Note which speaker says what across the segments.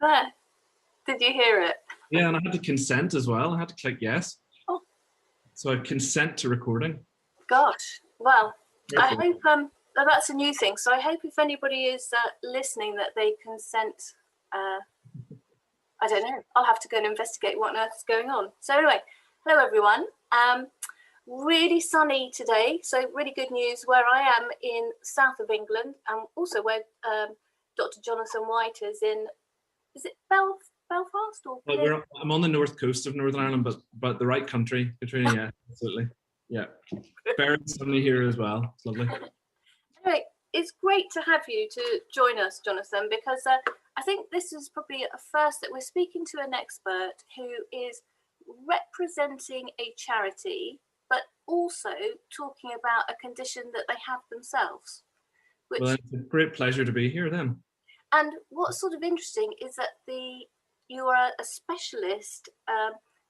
Speaker 1: There. Did you hear it?
Speaker 2: Yeah, and I had to consent as well. I had to click yes.
Speaker 1: Oh.
Speaker 2: So I consent to recording.
Speaker 1: Gosh. Well, I
Speaker 2: Therefore,
Speaker 1: hope that's a new thing. So I hope if anybody is listening that they consent. I don't know. I'll have to go and investigate what on earth is going on. So anyway, hello everyone. Really sunny today, so really good news. Where I am in south of England, and also where Dr. Jonathan White is in. Is it Belfast or?
Speaker 2: well, I'm on the north coast of Northern Ireland, but the right country, Katrina. Yeah, absolutely. Yeah, very sunny here as well. It's lovely.
Speaker 1: Anyway, it's great to have you to join us, Jonathan, because I think this is probably a first that we're speaking to an expert who is representing a charity, but also talking about a condition that they have themselves.
Speaker 2: Well, it's a great pleasure to be here then.
Speaker 1: And what's sort of interesting is that you are a specialist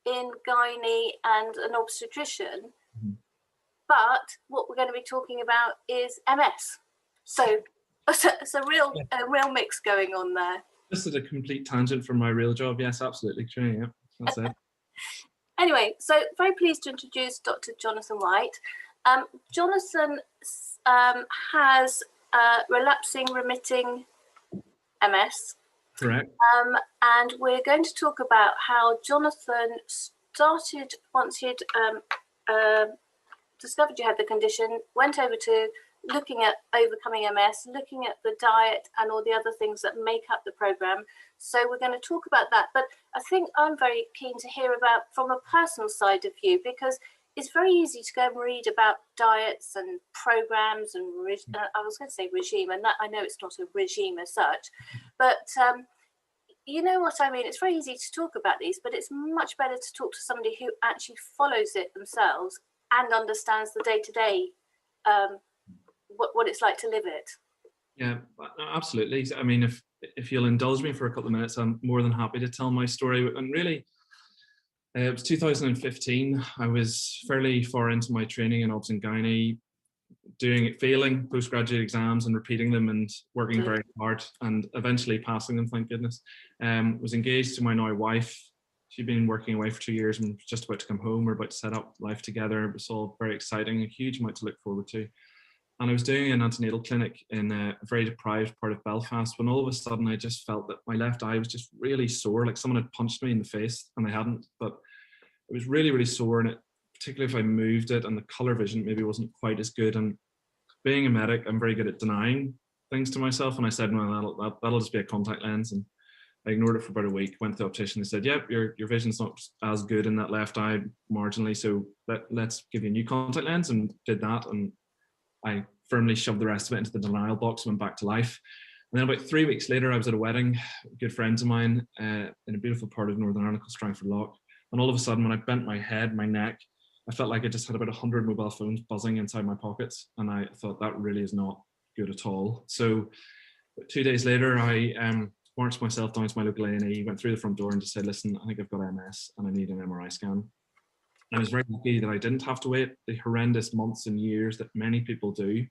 Speaker 1: in gynae and an obstetrician, but what we're going to be talking about is MS. So it's a real mix going on there.
Speaker 2: This is a complete tangent from my real job. Yes, absolutely. Yeah, that's it.
Speaker 1: Anyway, so very pleased to introduce Dr. Jonathan White. Jonathan has relapsing remitting MS.
Speaker 2: Correct.
Speaker 1: And we're going to talk about how Jonathan started once he'd discovered you had the condition, went over to looking at overcoming MS, looking at the diet and all the other things that make up the program. So we're going to talk about that. But I think I'm very keen to hear about from a personal side of you, because it's very easy to go and read about diets and programs and I was going to say regime, and that I know it's not a regime as such, but you know what I mean. It's very easy to talk about these, but it's much better to talk to somebody who actually follows it themselves and understands the day-to-day what it's like to live it. Yeah,
Speaker 2: absolutely. I mean, if you'll indulge me for a couple of minutes, I'm more than happy to tell my story. And really, it was 2015. I was fairly far into my training in obs and gynae, failing postgraduate exams and repeating them and working very hard and eventually passing them, thank goodness. Was engaged to my now wife. She'd been working away for 2 years and was just about to come home. We're about to set up life together. It was all very exciting, a huge amount to look forward to. And I was doing an antenatal clinic in a very deprived part of Belfast when all of a sudden I just felt that my left eye was just really sore, like someone had punched me in the face, and they hadn't, but it was really, really sore. And particularly if I moved it, and the color vision maybe wasn't quite as good. And being a medic, I'm very good at denying things to myself. And I said, well, that'll just be a contact lens. And I ignored it for about a week, went to the optician. They said, yep, your vision's not as good in that left eye marginally, so let's give you a new contact lens, and did that. And I firmly shoved the rest of it into the denial box and went back to life. And then about 3 weeks later, I was at a wedding, good friends of mine, in a beautiful part of Northern Ireland called Strangford Lough. And all of a sudden, when I bent my head, my neck, I felt like I just had about 100 mobile phones buzzing inside my pockets. And I thought that really is not good at all. So 2 days later, I marched myself down to my local A&E, went through the front door and just said, listen, I think I've got MS and I need an MRI scan. I was very lucky that I didn't have to wait the horrendous months and years that many people do.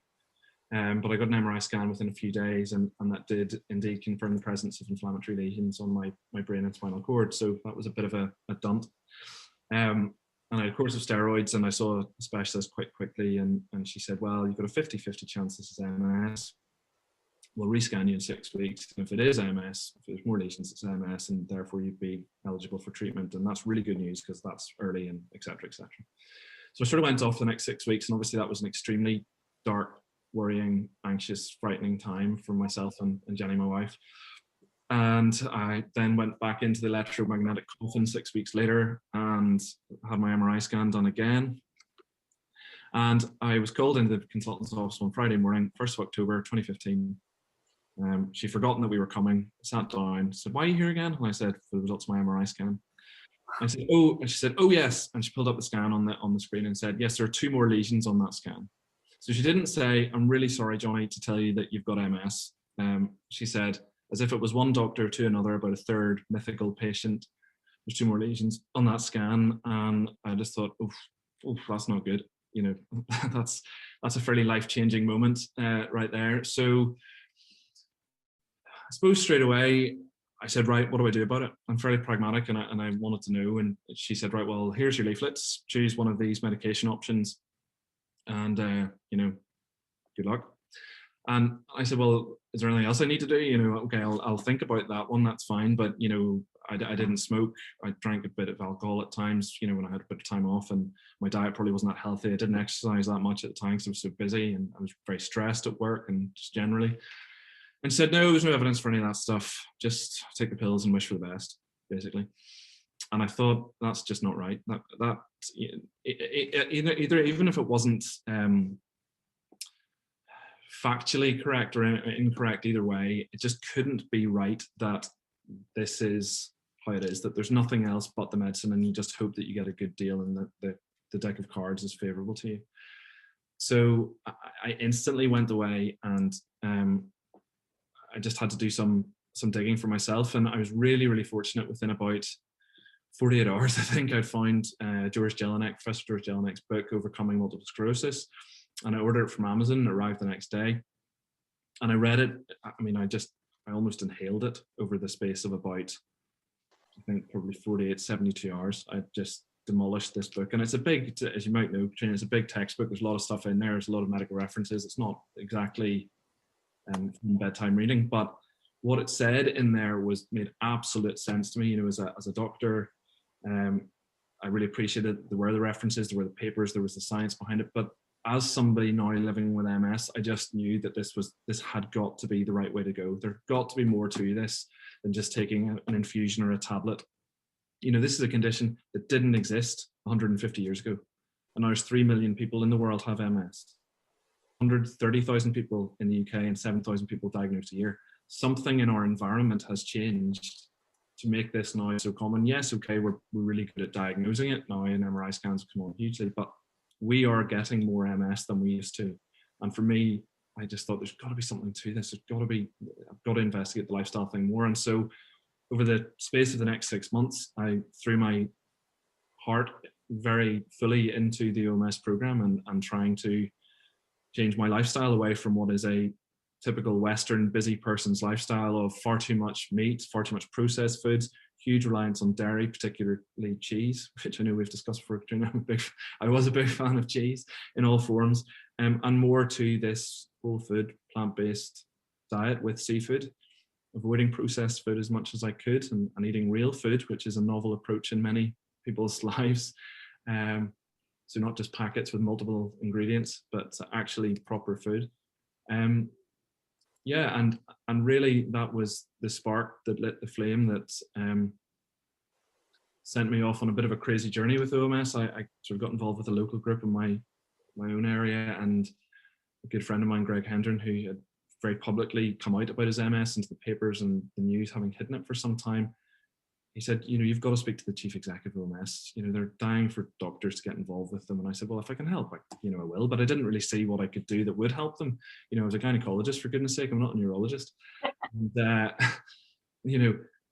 Speaker 2: But I got an MRI scan within a few days, and that did indeed confirm the presence of inflammatory lesions on my brain and spinal cord. So that was a bit of a dunt. And I had a course of steroids, and I saw a specialist quite quickly, and she said, well, you've got a 50-50 chance this is MS. We'll rescan you in 6 weeks. And if it is MS, if there's more lesions, it's MS, and therefore you'd be eligible for treatment. And that's really good news because that's early, and et cetera, et cetera. So I sort of went off the next 6 weeks, and obviously that was an extremely dark, worrying, anxious, frightening time for myself and Jenny, my wife. And I then went back into the electromagnetic coffin 6 weeks later and had my MRI scan done again. And I was called into the consultant's office on Friday morning, 1st of October, 2015. She'd forgotten that we were coming, sat down, said, why are you here again? And I said, for the results of my MRI scan. I said, oh, and she said, oh yes. And she pulled up the scan on the screen and said, yes, there are 2 more lesions on that scan. So she didn't say, I'm really sorry, Johnny, to tell you that you've got MS. She said, as if it was one doctor to another about a third mythical patient, there's 2 more lesions on that scan. And I just thought, oh, that's not good. You know, that's a fairly life-changing moment right there. So I suppose straight away, I said, right, what do I do about it? I'm fairly pragmatic, and I wanted to know. And she said, right, well, here's your leaflets. Choose one of these medication options, and good luck. And I said, well, is there anything else I need to do? Okay, I'll think about that one. That's fine. But, I didn't smoke. I drank a bit of alcohol at times, when I had a bit of time off, and my diet probably wasn't that healthy. I didn't exercise that much at the time because I was so busy, and I was very stressed at work and just generally. And said, no, there's no evidence for any of that stuff. Just take the pills and wish for the best, basically. And I thought, that's just not right. Either even if it wasn't factually correct or incorrect, either way, it just couldn't be right that this is how it is, that there's nothing else but the medicine, and you just hope that you get a good deal and that the deck of cards is favorable to you. So I instantly went away, and I just had to do some digging for myself. And I was really, really fortunate. Within about 48 hours, I think, I'd found Professor George Jelinek's book, Overcoming Multiple Sclerosis. And I ordered it from Amazon. It arrived the next day. And I read it. I almost inhaled it over the space of about, I think, probably 48, 72 hours. I just demolished this book. And it's a big, as you might know, Katrina, it's a big textbook. There's a lot of stuff in there. There's a lot of medical references. It's not exactly bedtime reading, but what it said in there made absolute sense to me. As a doctor, I really appreciated there were the references, there were the papers, there was the science behind it. But as somebody now living with MS, I just knew that this had got to be the right way to go. There got to be more to this than just taking an infusion or a tablet. This is a condition that didn't exist 150 years ago, and now there's 3 million people in the world have MS. 130,000 people in the UK and 7,000 people diagnosed a year. Something in our environment has changed to make this now so common. Yes, okay, we're really good at diagnosing it now, and MRI scans come on hugely, but we are getting more MS than we used to. And for me, I just thought there's got to be something to this. I've got to investigate the lifestyle thing more. And so over the space of the next 6 months, I threw my heart very fully into the OMS program and trying to change my lifestyle away from what is a typical Western busy person's lifestyle of far too much meat, far too much processed foods, huge reliance on dairy, particularly cheese, which I know we've discussed before. I was a big fan of cheese in all forms, and more to this whole food, plant-based diet with seafood, avoiding processed food as much as I could, and eating real food, which is a novel approach in many people's lives. So not just packets with multiple ingredients, but actually proper food. And really that was the spark that lit the flame that sent me off on a bit of a crazy journey with OMS. I sort of got involved with a local group in my own area, and a good friend of mine, Greg Hendren, who had very publicly come out about his MS into the papers and the news, having hidden it for some time. He said, you've got to speak to the chief executive of OMS. They're dying for doctors to get involved with them. And I said, well, if I can help, I will. But I didn't really see what I could do that would help them. I was a gynecologist, for goodness sake. I'm not a neurologist. And,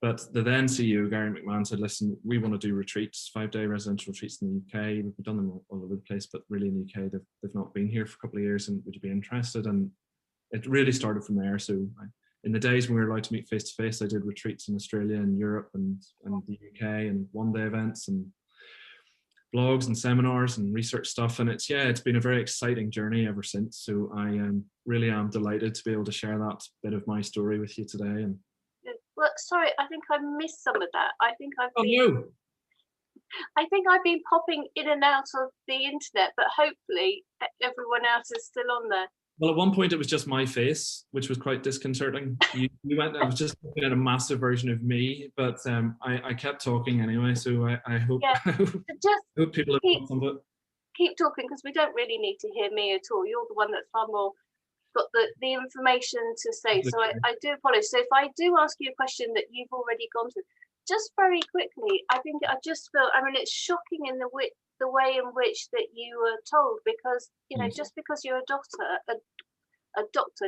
Speaker 2: but the then CEO, Gary McMahon, said, listen, we want to do retreats, 5-day residential retreats in the UK. We've done them all over the place, but really in the UK, they've not been here for a couple of years. And would you be interested? And it really started from there. So in the days when we were allowed to meet face to face, I did retreats in Australia and Europe and the UK, and one-day events and blogs and seminars and research stuff. And it's been a very exciting journey ever since. So I really am delighted to be able to share that bit of my story with you today. And
Speaker 1: well, sorry, I think I missed some of that. I think I've been popping in and out of the internet, but hopefully everyone else is still on there.
Speaker 2: Well, at one point it was just my face, which was quite disconcerting. I was just looking at a massive version of me, but I kept talking anyway. So I hope, hope people have got some of it.
Speaker 1: Keep talking, because we don't really need to hear me at all. You're the one that's far more got the information to say. So I do apologize. So if I do ask you a question that you've already gone through, just very quickly, I think I just feel, it's shocking in the way in which that you were told, because just because you're a doctor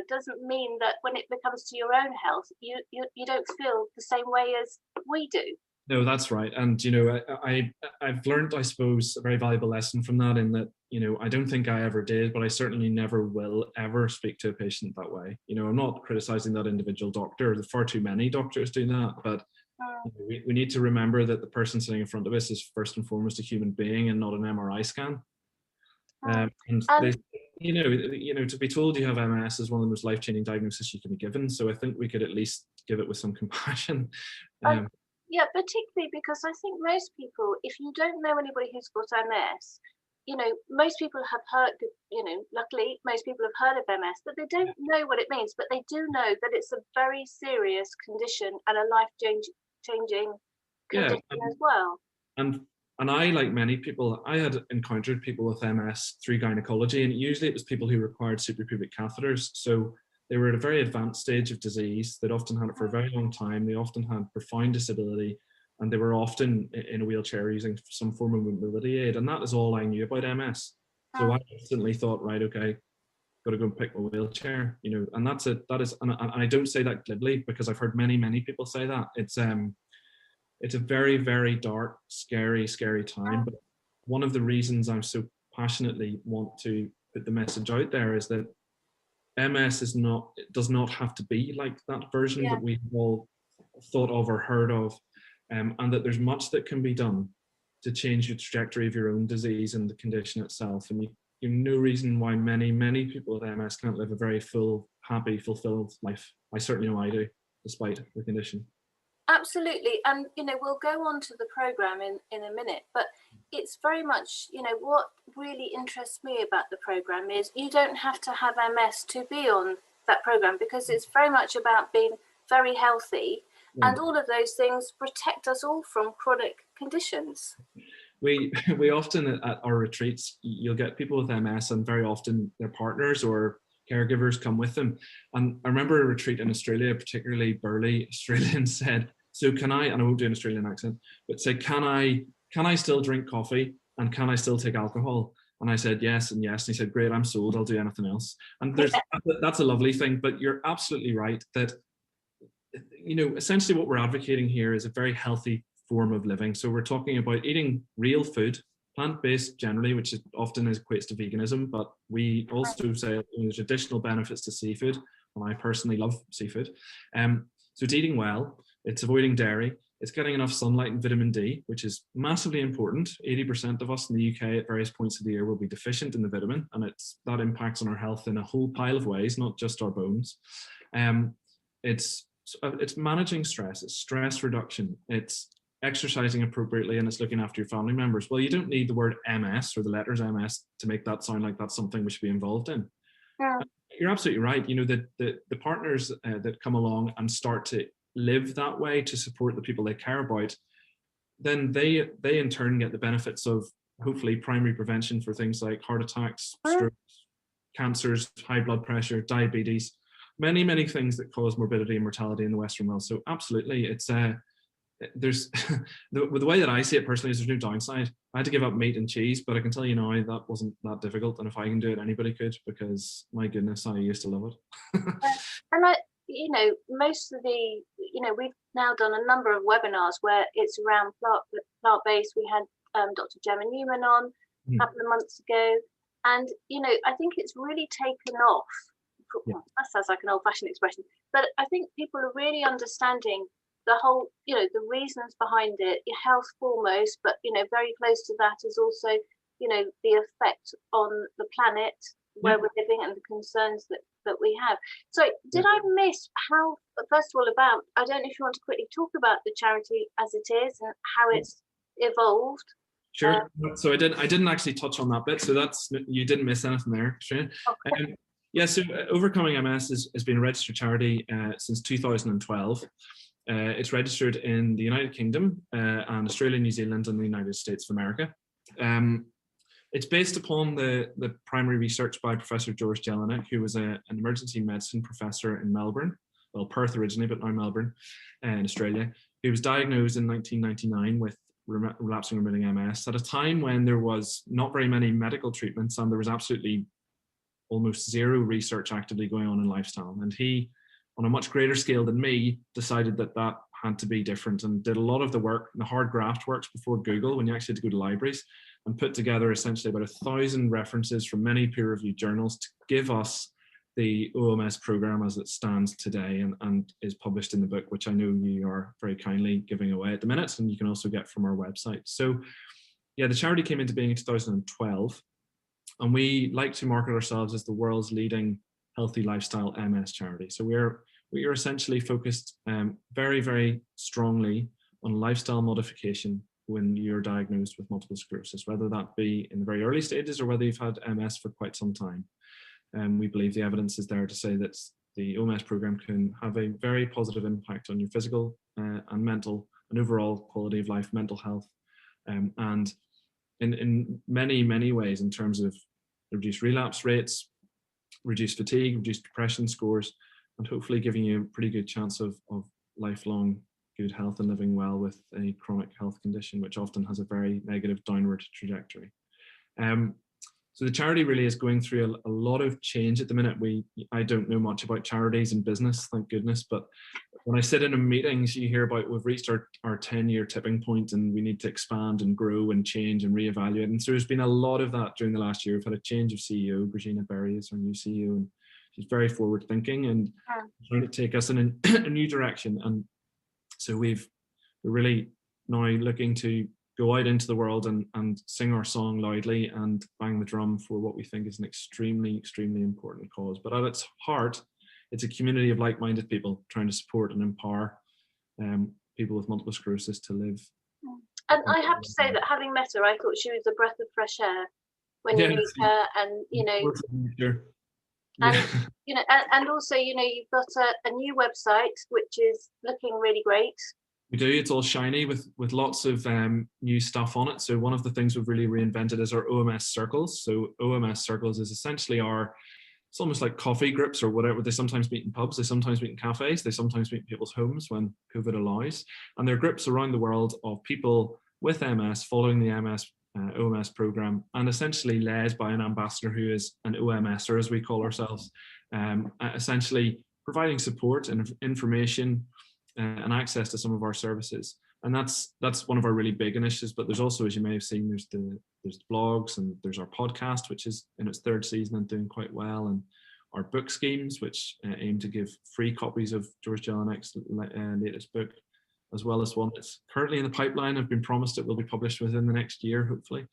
Speaker 1: doesn't mean that when it becomes to your own health you don't feel the same way as we do.
Speaker 2: No, that's right. And, I've learned, I suppose, a very valuable lesson from that, in that, I don't think I ever did, but I certainly never will ever speak to a patient that way. I'm not criticizing that individual doctor. There's far too many doctors doing that, but we need to remember that the person sitting in front of us is first and foremost a human being and not an MRI scan. And they, to be told you have MS is one of the most life-changing diagnoses you can be given. So I think we could at least give it with some compassion.
Speaker 1: Yeah, particularly because I think most people, if you don't know anybody who's got MS, most people have heard, luckily most people have heard of MS, but they don't know what it means. But they do know that it's a very serious condition and a life-changing condition as well.
Speaker 2: And I, like many people, I had encountered people with MS through gynecology, and usually it was people who required suprapubic catheters. So they were at a very advanced stage of disease. They'd often had it for a very long time. They often had profound disability, and they were often in a wheelchair using some form of mobility aid. And that is all I knew about MS. So I instantly thought, right, okay, got to go and pick my wheelchair, and and I don't say that glibly, because I've heard many, many people say that. It's a very, very dark, scary time. But one of the reasons I'm so passionately want to put the message out there is that MS does not have to be like that version that we've all thought of or heard of, and that there's much that can be done to change the trajectory of your own disease and the condition itself. And you have no reason why many, many people with MS can't live a very full, happy, fulfilled life. I certainly know I do, despite the condition.
Speaker 1: Absolutely. And, we'll go on to the program in a minute, but it's very much, what really interests me about the program is you don't have to have MS to be on that program, because it's very much about being very healthy, and all of those things protect us all from chronic conditions.
Speaker 2: We often at our retreats, you'll get people with MS, and very often their partners or caregivers come with them. And I remember a retreat in Australia, particularly burly Australians said, so can I, and I won't do an Australian accent, but said, can I still drink coffee, and can I still take alcohol? And I said yes and yes. And he said, great, I'm sold, I'll do anything else. And that's a lovely thing. But you're absolutely right that, essentially what we're advocating here is a very healthy form of living. So we're talking about eating real food, plant-based generally, which often equates to veganism, but we also say there's additional benefits to seafood, and I personally love seafood. So it's eating well, it's avoiding dairy, it's getting enough sunlight and vitamin D, which is massively important. 80% of us in the UK at various points of the year will be deficient in the vitamin, and that impacts on our health in a whole pile of ways, not just our bones. It's managing stress, it's stress reduction, it's exercising appropriately, and it's looking after your family members. Well, you don't need the word MS or the letters MS to make that sound like that's something we should be involved in. You're absolutely right. The partners that come along and start to live that way to support the people they care about, then they in turn get the benefits of hopefully primary prevention for things like heart attacks, strokes, cancers, high blood pressure, diabetes, many, many things that cause morbidity and mortality in the Western world. So absolutely, it's there's the way that I see it personally is there's no downside. I had to give up meat and cheese, but I can tell you now that wasn't that difficult, and if I can do it, anybody could, because my goodness, I used to love it.
Speaker 1: And most of the, we've now done a number of webinars where it's around plant-based. We had Dr. Gemma Newman on a couple of months ago, and I think it's really taken off. That sounds like an old-fashioned expression, but I think people are really understanding the whole, the reasons behind it. Your health foremost, but very close to that is also, the effect on the planet where we're living and the concerns that we have. So did I miss how, first of all, I don't know if you want to quickly talk about the charity as it is and how it's evolved.
Speaker 2: Sure. So I didn't actually touch on that bit. So you didn't miss anything there, Shreya. Okay. So Overcoming MS has been a registered charity since 2012. It's registered in the United Kingdom and Australia, New Zealand, and the United States of America. It's based upon the primary research by Professor George Jelinek, who was an emergency medicine professor in Melbourne, well, Perth originally, but now Melbourne in Australia, who was diagnosed in 1999 with relapsing remitting MS at a time when there was not very many medical treatments and there was absolutely almost zero research actively going on in lifestyle. And he, on a much greater scale than me, decided that had to be different, and did a lot of the work, the hard graft works before Google, when you actually had to go to libraries, and put together essentially about 1,000 references from many peer-reviewed journals to give us the OMS program as it stands today, and is published in the book, which I know you are very kindly giving away at the minute, and you can also get from our website. So yeah, the charity came into being in 2012, and we like to market ourselves as the world's leading healthy lifestyle MS charity. So we are essentially focused very, very strongly on lifestyle modification when you're diagnosed with multiple sclerosis, whether that be in the very early stages or whether you've had MS for quite some time. We believe the evidence is there to say that the OMS program can have a very positive impact on your physical and mental and overall quality of life, mental health, and in many, many ways, in terms of reduced relapse rates, reduced fatigue, reduced depression scores, and hopefully giving you a pretty good chance of lifelong good health and living well with a chronic health condition, which often has a very negative downward trajectory. So the charity really is going through a lot of change at the minute. I don't know much about charities and business, thank goodness, but when I sit in meetings, you hear about we've reached our 10-year tipping point and we need to expand and grow and change and reevaluate. And so there's been a lot of that during the last year. We've had a change of CEO. Regina Berry is our new CEO, and she's very forward thinking and trying to take us in a new direction. And so we're really now looking to go out into the world and sing our song loudly and bang the drum for what we think is an extremely, extremely important cause. But at its heart, it's a community of like-minded people trying to support and empower people with multiple sclerosis to live.
Speaker 1: And I have to say that having met her, I thought she was a breath of fresh air when you meet her, and and also you've got a new website which is looking really great.
Speaker 2: We do. It's all shiny with lots of new stuff on it. So one of the things we've really reinvented is our OMS circles. So OMS circles is essentially it's almost like coffee groups or whatever. They sometimes meet in pubs, they sometimes meet in cafes, they sometimes meet in people's homes when COVID allows. And they're groups around the world of people with MS following the OMS program, and essentially led by an ambassador who is an OMSer, as we call ourselves, essentially providing support and information and access to some of our services. And that's one of our really big initiatives. But there's also, as you may have seen, there's the blogs, and there's our podcast, which is in its 3rd season and doing quite well, and our book schemes, which aim to give free copies of George Jelinek latest book, as well as one that's currently in the pipeline. I've been promised it will be published within the next year, hopefully, to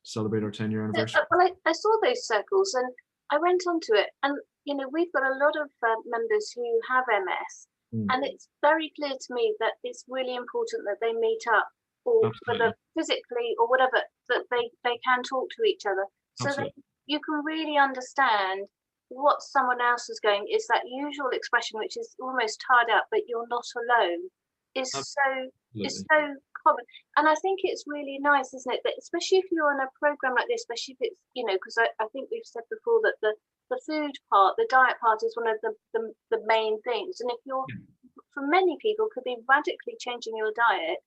Speaker 2: celebrate our 10-year anniversary.
Speaker 1: Well, I saw those circles and I went onto it, and we've got a lot of members who have MS. And it's very clear to me that it's really important that they meet up, or whether physically or whatever, that they can talk to each other, so that you can really understand what someone else is going. It's that usual expression, which is almost tired out, but you're not alone, is so common. And I think it's really nice, isn't it, that especially if you're on a program like this, especially if it's, because I think we've said before that the food part, the diet part, is one of the main things. And if you're, for many people, could be radically changing your diet,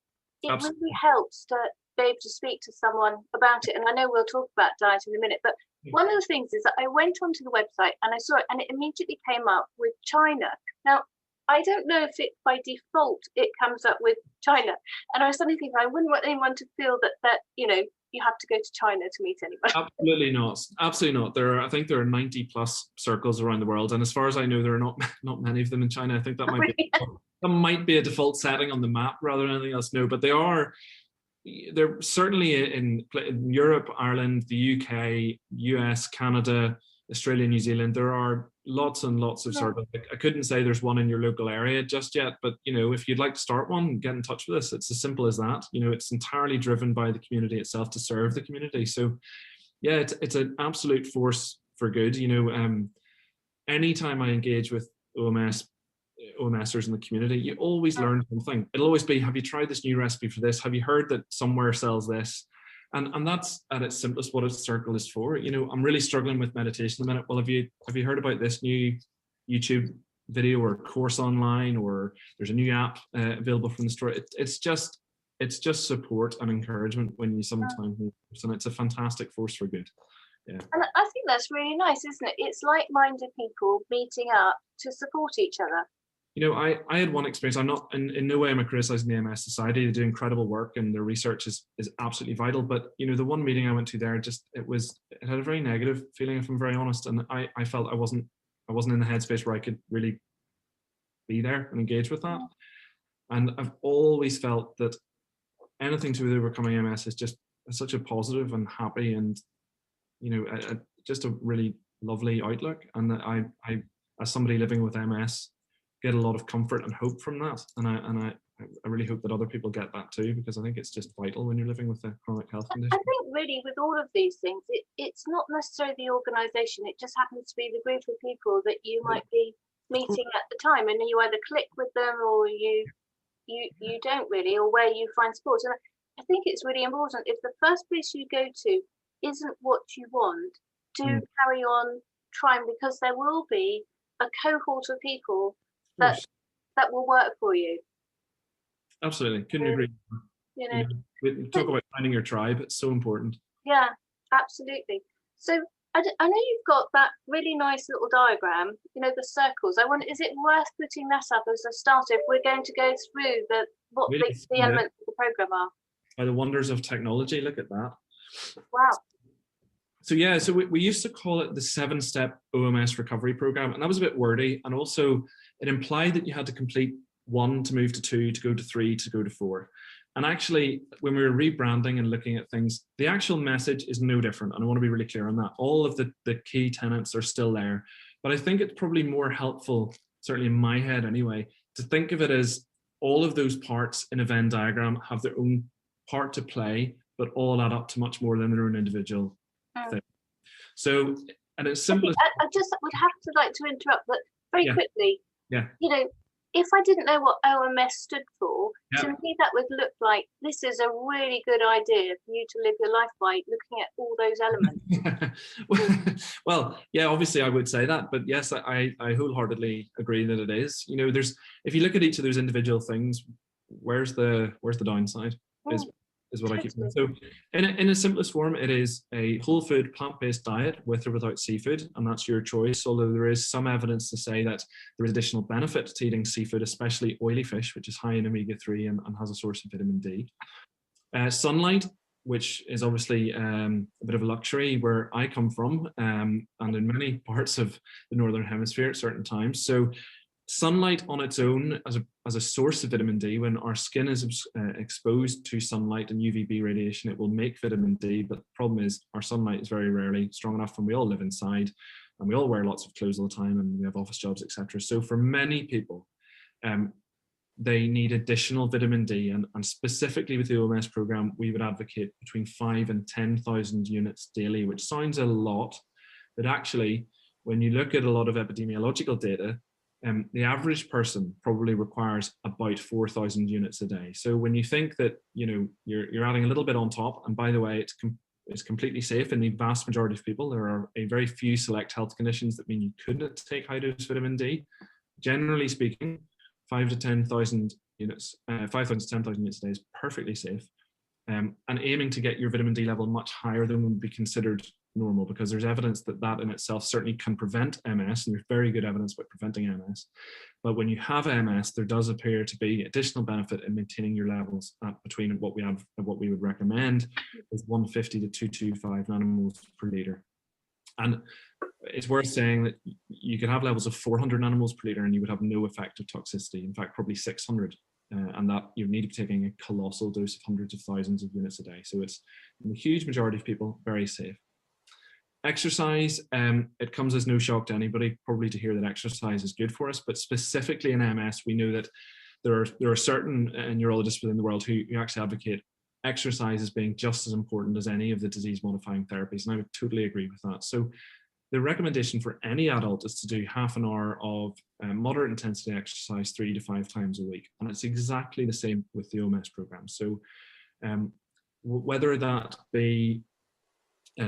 Speaker 1: it really helps to be able to speak to someone about it. And I know we'll talk about diet in a minute, but one of the things is that I went onto the website and I saw it, and it immediately came up with China. Now, I don't know if it by default it comes up with China, and I was suddenly thinking I wouldn't want anyone to feel that you have to go to China to meet anyone.
Speaker 2: Absolutely not. Absolutely not. I think there are 90 plus circles around the world, and as far as I know, there are not many of them in China. I think that might be a default setting on the map rather than anything else. No, but they're certainly in Europe, Ireland, the UK, US, Canada, Australia, New Zealand. There are lots and lots of circles. I couldn't say there's one in your local area just yet, but if you'd like to start one, get in touch with us. It's as simple as that. It's entirely driven by the community itself to serve the community. So yeah, it's an absolute force for good. Anytime I engage with OMSers in the community, you always learn something. It'll always be, have you tried this new recipe for this? Have you heard that somewhere sells this? And that's at its simplest what a circle is for. I'm really struggling with meditation at the minute. Well, have you heard about this new YouTube video or course online, or there's a new app available from the store? It's just support and encouragement when you sometimes meet, and it's a fantastic force for good. Yeah.
Speaker 1: And I think that's really nice, isn't it? It's like-minded people meeting up to support each other.
Speaker 2: I had one experience. I'm not in no way am I criticizing the MS Society. They do incredible work and their research is absolutely vital. But the one meeting I went to there, it had a very negative feeling, if I'm very honest. And I felt I wasn't in the headspace where I could really be there and engage with that. And I've always felt that anything to do with overcoming MS is just such a positive and happy and just a really lovely outlook. And that I as somebody living with MS, get a lot of comfort and hope from that. And I really hope that other people get that too, because I think it's just vital when you're living with a chronic health condition.
Speaker 1: I think really with all of these things, it's not necessarily the organisation. It just happens to be the group of people that you might be meeting at the time, and you either click with them or you don't really, or where you find support. And I think it's really important, if the first place you go to isn't what you want, do carry on trying, because there will be a cohort of people that will work for you.
Speaker 2: Absolutely, couldn't agree. We talk about finding your tribe. It's so important.
Speaker 1: Yeah, absolutely. So I know you've got that really nice little diagram, the circles. Is it worth putting that up as a starter if we're going to go through what the elements of the program are?
Speaker 2: By the wonders of technology, look at that.
Speaker 1: Wow.
Speaker 2: So we used to call it the 7-step OMS recovery program, and that was a bit wordy, and also it implied that you had to complete 1 to move to 2 to go to 3 to go to 4. And actually, when we were rebranding and looking at things, the actual message is no different. And I want to be really clear on that. All of the key tenets are still there. But I think it's probably more helpful, certainly in my head anyway, to think of it as all of those parts in a Venn diagram have their own part to play, but all add up to much more than their own individual thing. So, and it's simple.
Speaker 1: I just would have to like to interrupt, but very quickly.
Speaker 2: Yeah.
Speaker 1: If I didn't know what OMS stood for, to me that would look like this is a really good idea for you to live your life by, looking at all those elements.
Speaker 2: Well, yeah, obviously I would say that, but yes, I wholeheartely agree that it is. If you look at each of those individual things, where's the downside? Is what I keep saying. So in its simplest form, it is a whole food, plant-based diet with or without seafood, and that's your choice, although there is some evidence to say that there is additional benefit to eating seafood, especially oily fish, which is high in omega-3 and has a source of vitamin D. Sunlight, which is obviously a bit of a luxury where I come from, and in many parts of the Northern Hemisphere at certain times. So sunlight on its own as a source of vitamin D, when our skin is exposed to sunlight and UVB radiation, it will make vitamin D. But the problem is our sunlight is very rarely strong enough, and we all live inside and we all wear lots of clothes all the time and we have office jobs, etc. So for many people, they need additional vitamin D, and specifically with the OMS program, we would advocate between 5,000 and 10,000 units daily, which sounds a lot, but actually, when you look at a lot of epidemiological data, the average person probably requires about 4,000 units a day. So when you think that you're adding a little bit on top, and by the way, it's completely safe in the vast majority of people. There are a very few select health conditions that mean you couldn't take high dose vitamin D. Generally speaking, 5,000 to 10,000 units a day is perfectly safe, and aiming to get your vitamin D level much higher than would be considered normal, because there's evidence that in itself certainly can prevent MS, and there's very good evidence about preventing MS. But when you have MS, there does appear to be additional benefit in maintaining your levels at between what we would recommend is 150 to 225 nanomoles per liter. And it's worth saying that you could have levels of 400 nanomoles per liter and you would have no effective toxicity. In fact, probably 600. And that you need to be taking a colossal dose of hundreds of thousands of units a day. So it's, in the huge majority of people, very safe. Exercise, it comes as no shock to anybody probably to hear that exercise is good for us, but specifically in MS, we know that there are certain neurologists within the world who actually advocate exercise as being just as important as any of the disease-modifying therapies, and I would totally agree with that. So the recommendation for any adult is to do half an hour of moderate intensity exercise 3 to 5 times a week, and it's exactly the same with the OMS program. So whether that be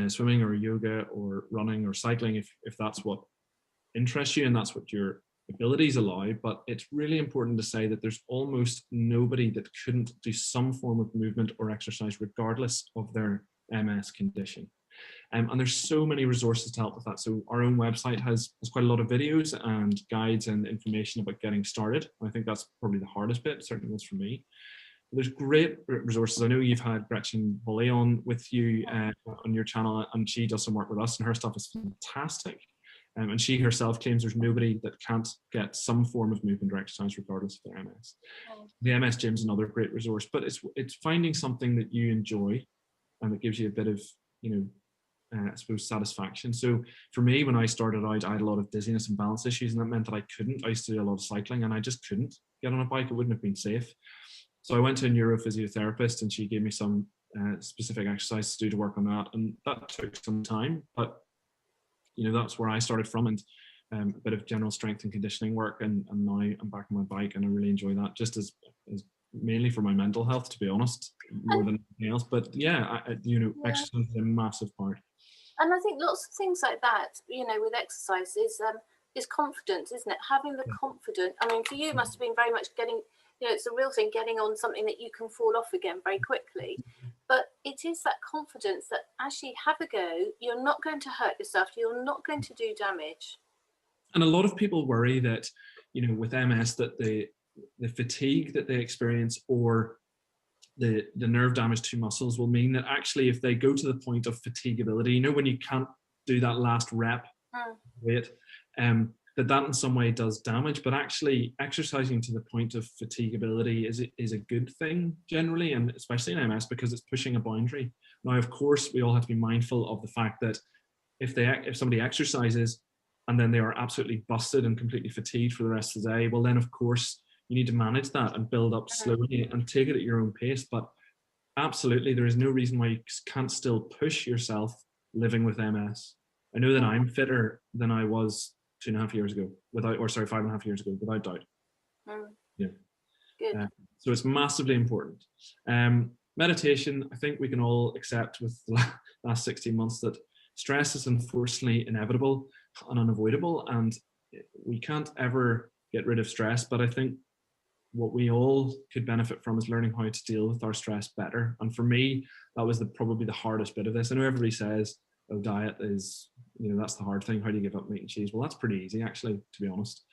Speaker 2: swimming or yoga or running or cycling, if that's what interests you and that's what your abilities allow, but it's really important to say that there's almost nobody that couldn't do some form of movement or exercise regardless of their MS condition. And there's so many resources to help with that. So our own website has quite a lot of videos and guides and information about getting started. I think that's probably the hardest bit, certainly was for me. There's great resources. I know you've had Gretchen Bully on with you on your channel, and she does some work with us, and her stuff is fantastic. And she herself claims there's nobody that can't get some form of movement or exercise regardless of their MS. The MS Gym is another great resource, but it's finding something that you enjoy and that gives you a bit of, I suppose, satisfaction. So for me, when I started out, I had a lot of dizziness and balance issues, and that meant that I used to do a lot of cycling, and I just couldn't get on a bike. It wouldn't have been safe. So I went to a neurophysiotherapist, and she gave me some specific exercises to do to work on that. And that took some time, but that's where I started from, and a bit of general strength and conditioning work. And now I'm back on my bike, and I really enjoy that, just as mainly for my mental health, to be honest, more than anything else. But exercise is a massive part.
Speaker 1: And I think lots of things like that, with exercise is confidence, isn't it? Having the confidence. I mean, for you, it must have been very much getting, it's a real thing, getting on something that you can fall off again very quickly. But it is that confidence that actually have a go, you're not going to hurt yourself, you're not going to do damage.
Speaker 2: And a lot of people worry that, with MS, that the fatigue that they experience or the nerve damage to muscles will mean that actually if they go to the point of fatigability, when you can't do that last rep, that in some way does damage. But actually exercising to the point of fatigability is a good thing generally, and especially in MS, because it's pushing a boundary. Now, of course, we all have to be mindful of the fact that if somebody exercises and then they are absolutely busted and completely fatigued for the rest of the day, well then of course you need to manage that and build up slowly and take it at your own pace. But absolutely, there is no reason why you can't still push yourself living with MS. I know that I'm fitter than I was 5.5 years ago, without doubt. Yeah.
Speaker 1: Good.
Speaker 2: So it's massively important. Meditation, I think we can all accept with the last 16 months that stress is unfortunately inevitable and unavoidable, and we can't ever get rid of stress. But I think what we all could benefit from is learning how to deal with our stress better. And for me, that was probably the hardest bit of this. I know everybody says, oh, diet is, that's the hard thing. How do you give up meat and cheese? Well, that's pretty easy, actually, to be honest.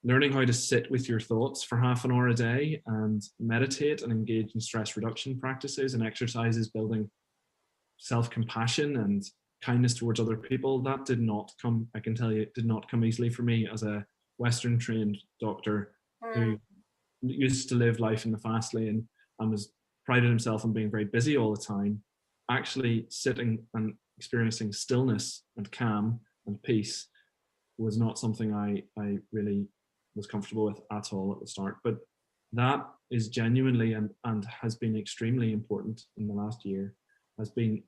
Speaker 2: Learning how to sit with your thoughts for half an hour a day and meditate and engage in stress reduction practices and exercises, building self-compassion and kindness towards other people, that did not come, I can tell you, it did not come easily for me as a Western trained doctor who used to live life in the fast lane and was prided himself on being very busy all the time. Actually sitting and experiencing stillness and calm and peace was not something I really was comfortable with at all at the start. But that is genuinely and has been extremely important in the last year, has been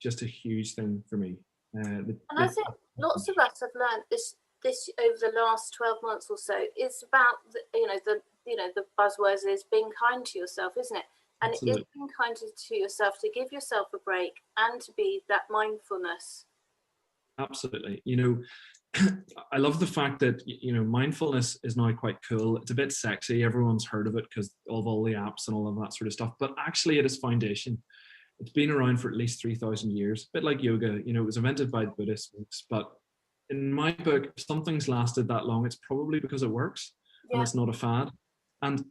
Speaker 2: just a huge thing for me.
Speaker 1: And I think lots of us have learned this over the last 12 months or so. It's about the buzzwords is being kind to yourself, isn't it? And
Speaker 2: Absolutely.
Speaker 1: it is being kind to yourself, to give yourself a break and to be that mindfulness.
Speaker 2: Absolutely. I love the fact that, mindfulness is now quite cool. It's a bit sexy. Everyone's heard of it because of all the apps and all of that sort of stuff. But actually it is foundation. It's been around for at least 3,000 years, a bit like yoga. It was invented by the Buddhists, but in my book, if something's lasted that long, it's probably because it works and it's not a fad. And,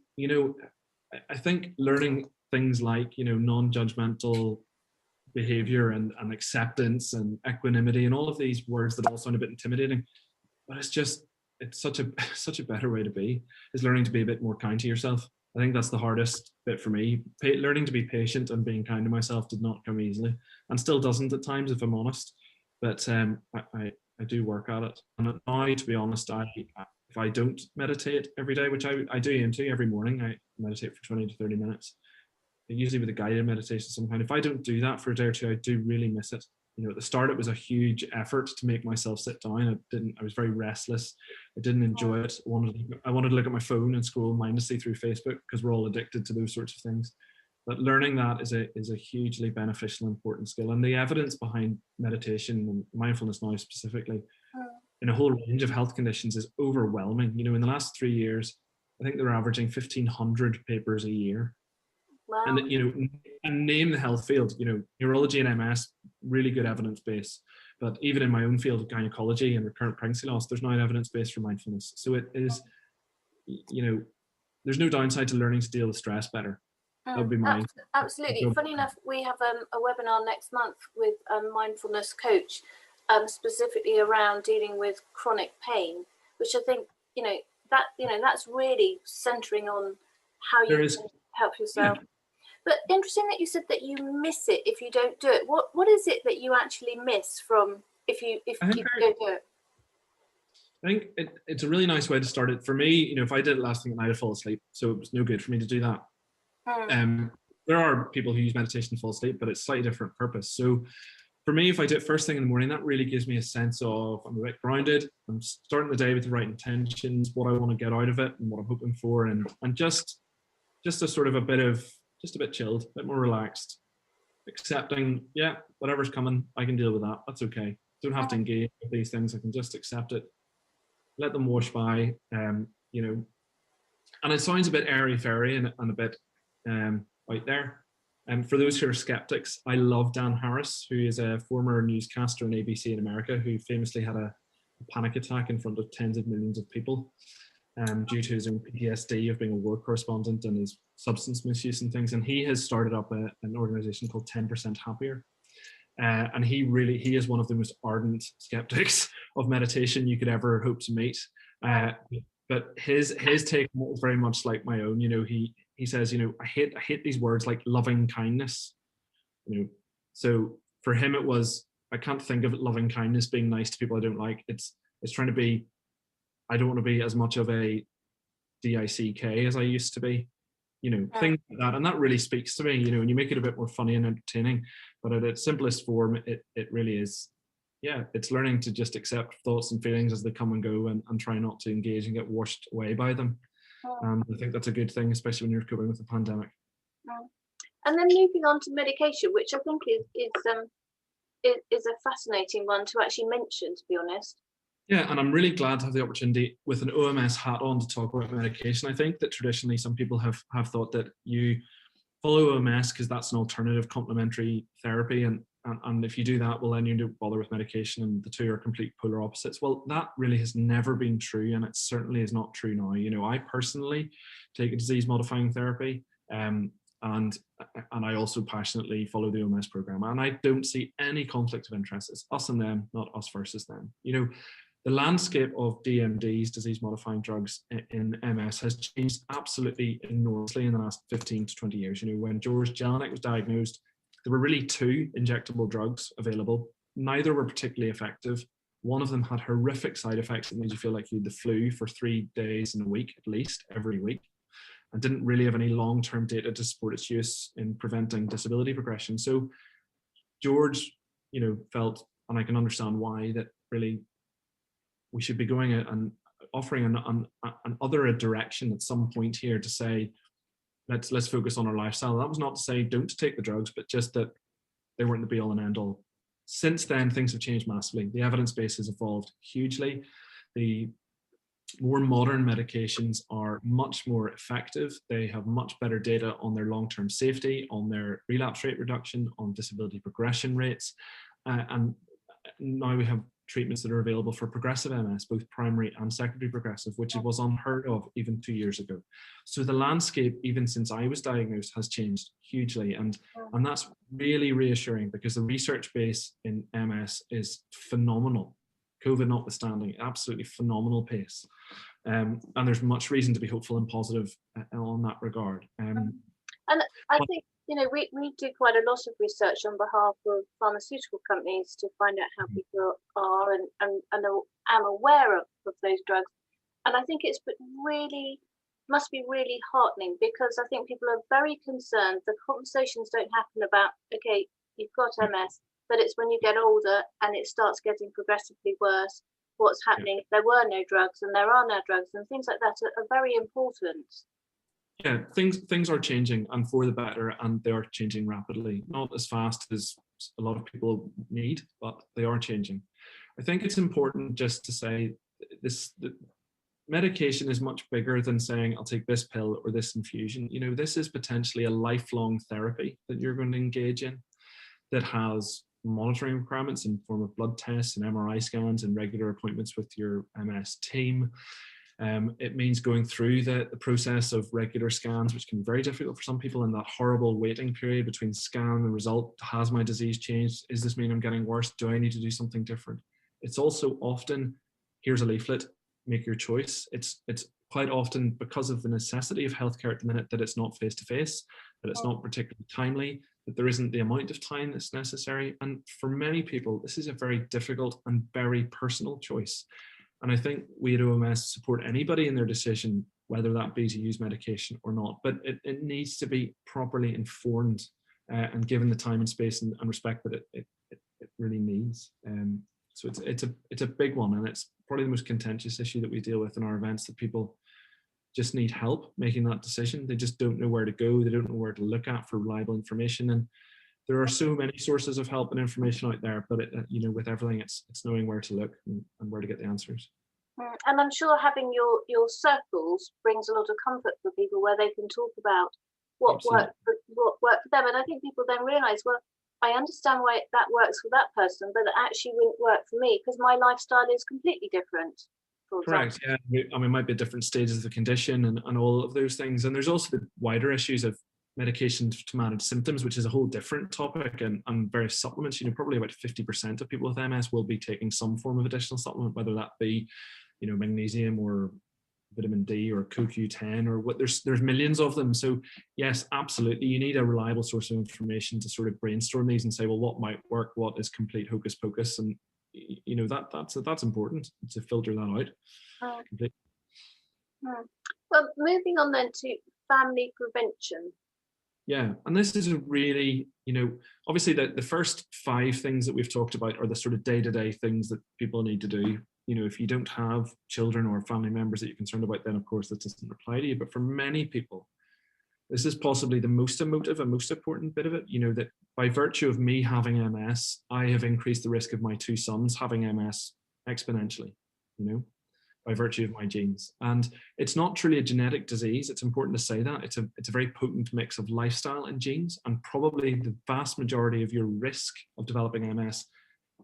Speaker 2: I think learning things like, non-judgmental behavior and acceptance and equanimity and all of these words that all sound a bit intimidating, but it's such a better way to be, is learning to be a bit more kind to yourself. I think that's the hardest bit for me. Learning to be patient and being kind to myself did not come easily, and still doesn't at times, if I'm honest. But I do work at it. And now, to be honest, if I don't meditate every day, which I do aim to every morning, I meditate for 20 to 30 minutes, usually with a guided meditation of some kind. If I don't do that for a day or two, I do really miss it. At the start, it was a huge effort to make myself sit down. I was very restless. I didn't enjoy it. I wanted to look at my phone and scroll mindlessly through Facebook, because we're all addicted to those sorts of things. But learning that is a hugely beneficial, important skill. And the evidence behind meditation and mindfulness now specifically in a whole range of health conditions is overwhelming. In the last 3 years, I think they're averaging 1,500 papers a year.
Speaker 1: Wow.
Speaker 2: And and name the health field. Neurology and MS, really good evidence base. But even in my own field of gynecology and recurrent pregnancy loss, there's now evidence base for mindfulness. So it is, there's no downside to learning to deal with stress better. That would be mine.
Speaker 1: Absolutely. Funny enough, we have a webinar next month with a mindfulness coach, specifically around dealing with chronic pain, which I think that's really centering on how you can help yourself. Yeah. But interesting that you said that you miss it if you don't do it. What is it that you actually miss from if you don't do it?
Speaker 2: I think it's a really nice way to start it. For me, if I did it last thing at night, I'd fall asleep. So it was no good for me to do that. There are people who use meditation to fall asleep, but it's slightly different purpose. So for me, if I do it first thing in the morning, that really gives me a sense of I'm a bit grounded. I'm starting the day with the right intentions, what I want to get out of it and what I'm hoping for. And just a sort of a bit chilled, a bit more relaxed, accepting, whatever's coming, I can deal with that. That's okay. Don't have to engage with these things. I can just accept it, let them wash by, and it sounds a bit airy-fairy and a bit out there. And for those who are skeptics, I love Dan Harris, who is a former newscaster on ABC in America, who famously had a panic attack in front of tens of millions of people due to his own PTSD of being a war correspondent and his substance misuse and things. And he has started up an organization called 10% Happier. And he is one of the most ardent skeptics of meditation you could ever hope to meet. But his take was very much like my own. He says, I hate these words like loving kindness. So for him it was, I can't think of loving kindness being nice to people I don't like. It's trying to be, I don't want to be as much of a DICK as I used to be. Things like that. And that really speaks to me, and you make it a bit more funny and entertaining. But at its simplest form, it really is, it's learning to just accept thoughts and feelings as they come and go and try not to engage and get washed away by them. I think that's a good thing, especially when you're coping with the pandemic.
Speaker 1: And then moving on to medication, which I think is a fascinating one to actually mention, to be honest.
Speaker 2: Yeah, and I'm really glad to have the opportunity with an OMS hat on to talk about medication. I think that traditionally some people have thought that you follow OMS because that's an alternative complementary therapy, and if you do that, well, then you don't bother with medication, and the two are complete polar opposites. Well, that really has never been true, and it certainly is not true now. I personally take a disease-modifying therapy, and I also passionately follow the OMS program, and I don't see any conflict of interest. It's us and them, not us versus them. The landscape of DMDs, disease-modifying drugs in MS, has changed absolutely enormously in the last 15 to 20 years. When George Jelinek was diagnosed, there were really two injectable drugs available. Neither were particularly effective. One of them had horrific side effects that made you feel like you had the flu for 3 days in a week, at least, every week, and didn't really have any long-term data to support its use in preventing disability progression. So George, felt, and I can understand why, that really we should be going and offering an other direction at some point here to say, let's focus on our lifestyle. That was not to say don't take the drugs, but just that they weren't the be all and end all. Since then, things have changed massively. The evidence base has evolved hugely. The more modern medications are much more effective. They have much better data on their long-term safety, on their relapse rate reduction, on disability progression rates. And now we have treatments that are available for progressive MS, both primary and secondary progressive, which was unheard of even 2 years ago. So the landscape, even since I was diagnosed, has changed hugely. And that's really reassuring because the research base in MS is phenomenal. COVID notwithstanding, absolutely phenomenal pace. And there's much reason to be hopeful and positive on that regard.
Speaker 1: And I think, we do quite a lot of research on behalf of pharmaceutical companies to find out how people are and am aware of those drugs. And I think it's must be really heartening because I think people are very concerned. The conversations don't happen about, okay, you've got MS, but it's when you get older and it starts getting progressively worse, what's happening if there were no drugs and there are no drugs, and things like that are very important.
Speaker 2: Yeah, things are changing and for the better, and they are changing rapidly. Not as fast as a lot of people need, but they are changing. I think it's important just to say this, medication is much bigger than saying, I'll take this pill or this infusion. You know, this is potentially a lifelong therapy that you're going to engage in that has monitoring requirements in form of blood tests and MRI scans and regular appointments with your MS team. It means going through the process of regular scans, which can be very difficult for some people, in that horrible waiting period between scan and result. Has my disease changed? Does this mean I'm getting worse? Do I need to do something different? It's also often, here's a leaflet, make your choice. It's quite often because of the necessity of healthcare at the minute that it's not face-to-face, that it's not particularly timely, that there isn't the amount of time that's necessary. And for many people, this is a very difficult and very personal choice. And I think we at OMS support anybody in their decision, whether that be to use medication or not, but it needs to be properly informed and given the time and space and respect that it really needs. So it's a big one, and it's probably the most contentious issue that we deal with in our events, that people just need help making that decision. They just don't know where to go. They don't know where to look at for reliable information. And there are so many sources of help and information out there, but you know, with everything, it's knowing where to look and where to get the answers.
Speaker 1: And I'm sure having your circles brings a lot of comfort for people, where they can talk about what worked for them. And I think people then realise, well, I understand why that works for that person, but it actually wouldn't work for me because my lifestyle is completely different.
Speaker 2: Correct. Yeah. I mean, it might be different stages of the condition and all of those things. And there's also the wider issues of medication to manage symptoms, which is a whole different topic, and various supplements. You know, probably about 50% of people with MS will be taking some form of additional supplement, whether that be, you know, magnesium or vitamin D or CoQ10 or what. There's millions of them. So yes, absolutely, you need a reliable source of information to sort of brainstorm these and say, well, what might work, what is complete hocus pocus, and you know, that's important to filter that out.
Speaker 1: Well, moving on then to family prevention.
Speaker 2: Yeah, and this is a really, you know, obviously the first 5 things that we've talked about are the sort of day-to-day things that people need to do. You know, if you don't have children or family members that you're concerned about, then of course that doesn't apply to you. But for many people, this is possibly the most emotive and most important bit of it. You know, that by virtue of me having MS, I have increased the risk of my 2 sons having MS exponentially, you know, by virtue of my genes. And it's not truly a genetic disease. It's important to say that. It's a very potent mix of lifestyle and genes, and probably the vast majority of your risk of developing MS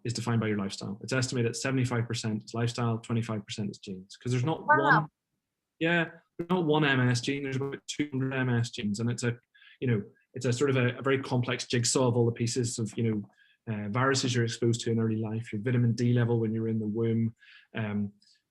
Speaker 2: is defined by your lifestyle. It's estimated 75% is lifestyle, 25% is genes. Because there's not one, there's not one MS gene, there's about 200 MS genes. And it's a sort of a very complex jigsaw of all the pieces of, you know, viruses you're exposed to in early life, your vitamin D level when you're in the womb,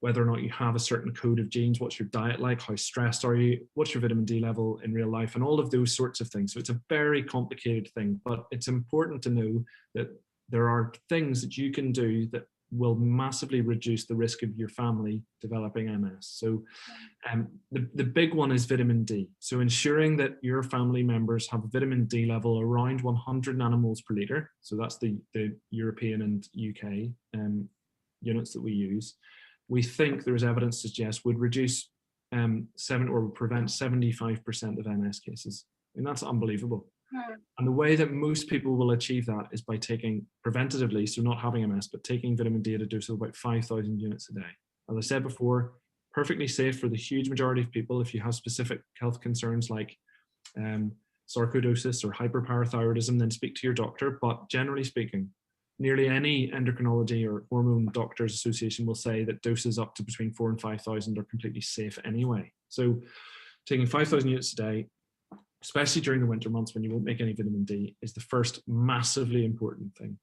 Speaker 2: whether or not you have a certain code of genes, what's your diet like, how stressed are you, what's your vitamin D level in real life, and all of those sorts of things. So it's a very complicated thing, but it's important to know that there are things that you can do that will massively reduce the risk of your family developing MS. So the big one is vitamin D. So ensuring that your family members have a vitamin D level around 100 nanomoles per litre. So that's the European and UK units that we use. We think there is evidence to suggest would reduce would prevent 75% of MS cases. And that's unbelievable. And the way that most people will achieve that is by taking preventatively, so not having MS, but taking vitamin D at a dose of about 5,000 units a day. As I said before, perfectly safe for the huge majority of people. If you have specific health concerns like sarcoidosis or hyperparathyroidism, then speak to your doctor. But generally speaking, nearly any endocrinology or hormone doctors association will say that doses up to between 4,000 and 5,000 are completely safe anyway. So taking 5,000 units a day, especially during the winter months when you won't make any vitamin D, is the first massively important thing.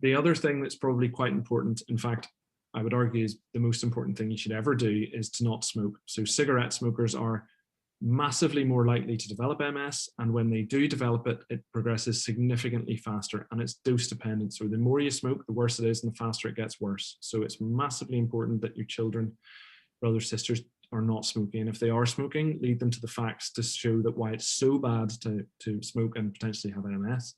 Speaker 2: The other thing that's probably quite important, in fact, I would argue is the most important thing you should ever do, is to not smoke. So cigarette smokers are massively more likely to develop MS, and when they do develop it, it progresses significantly faster, and it's dose dependent. So the more you smoke, the worse it is, and the faster it gets worse. So it's massively important that your children, brothers, sisters, are not smoking. And if they are smoking, lead them to the facts to show that why it's so bad to smoke and potentially have MS,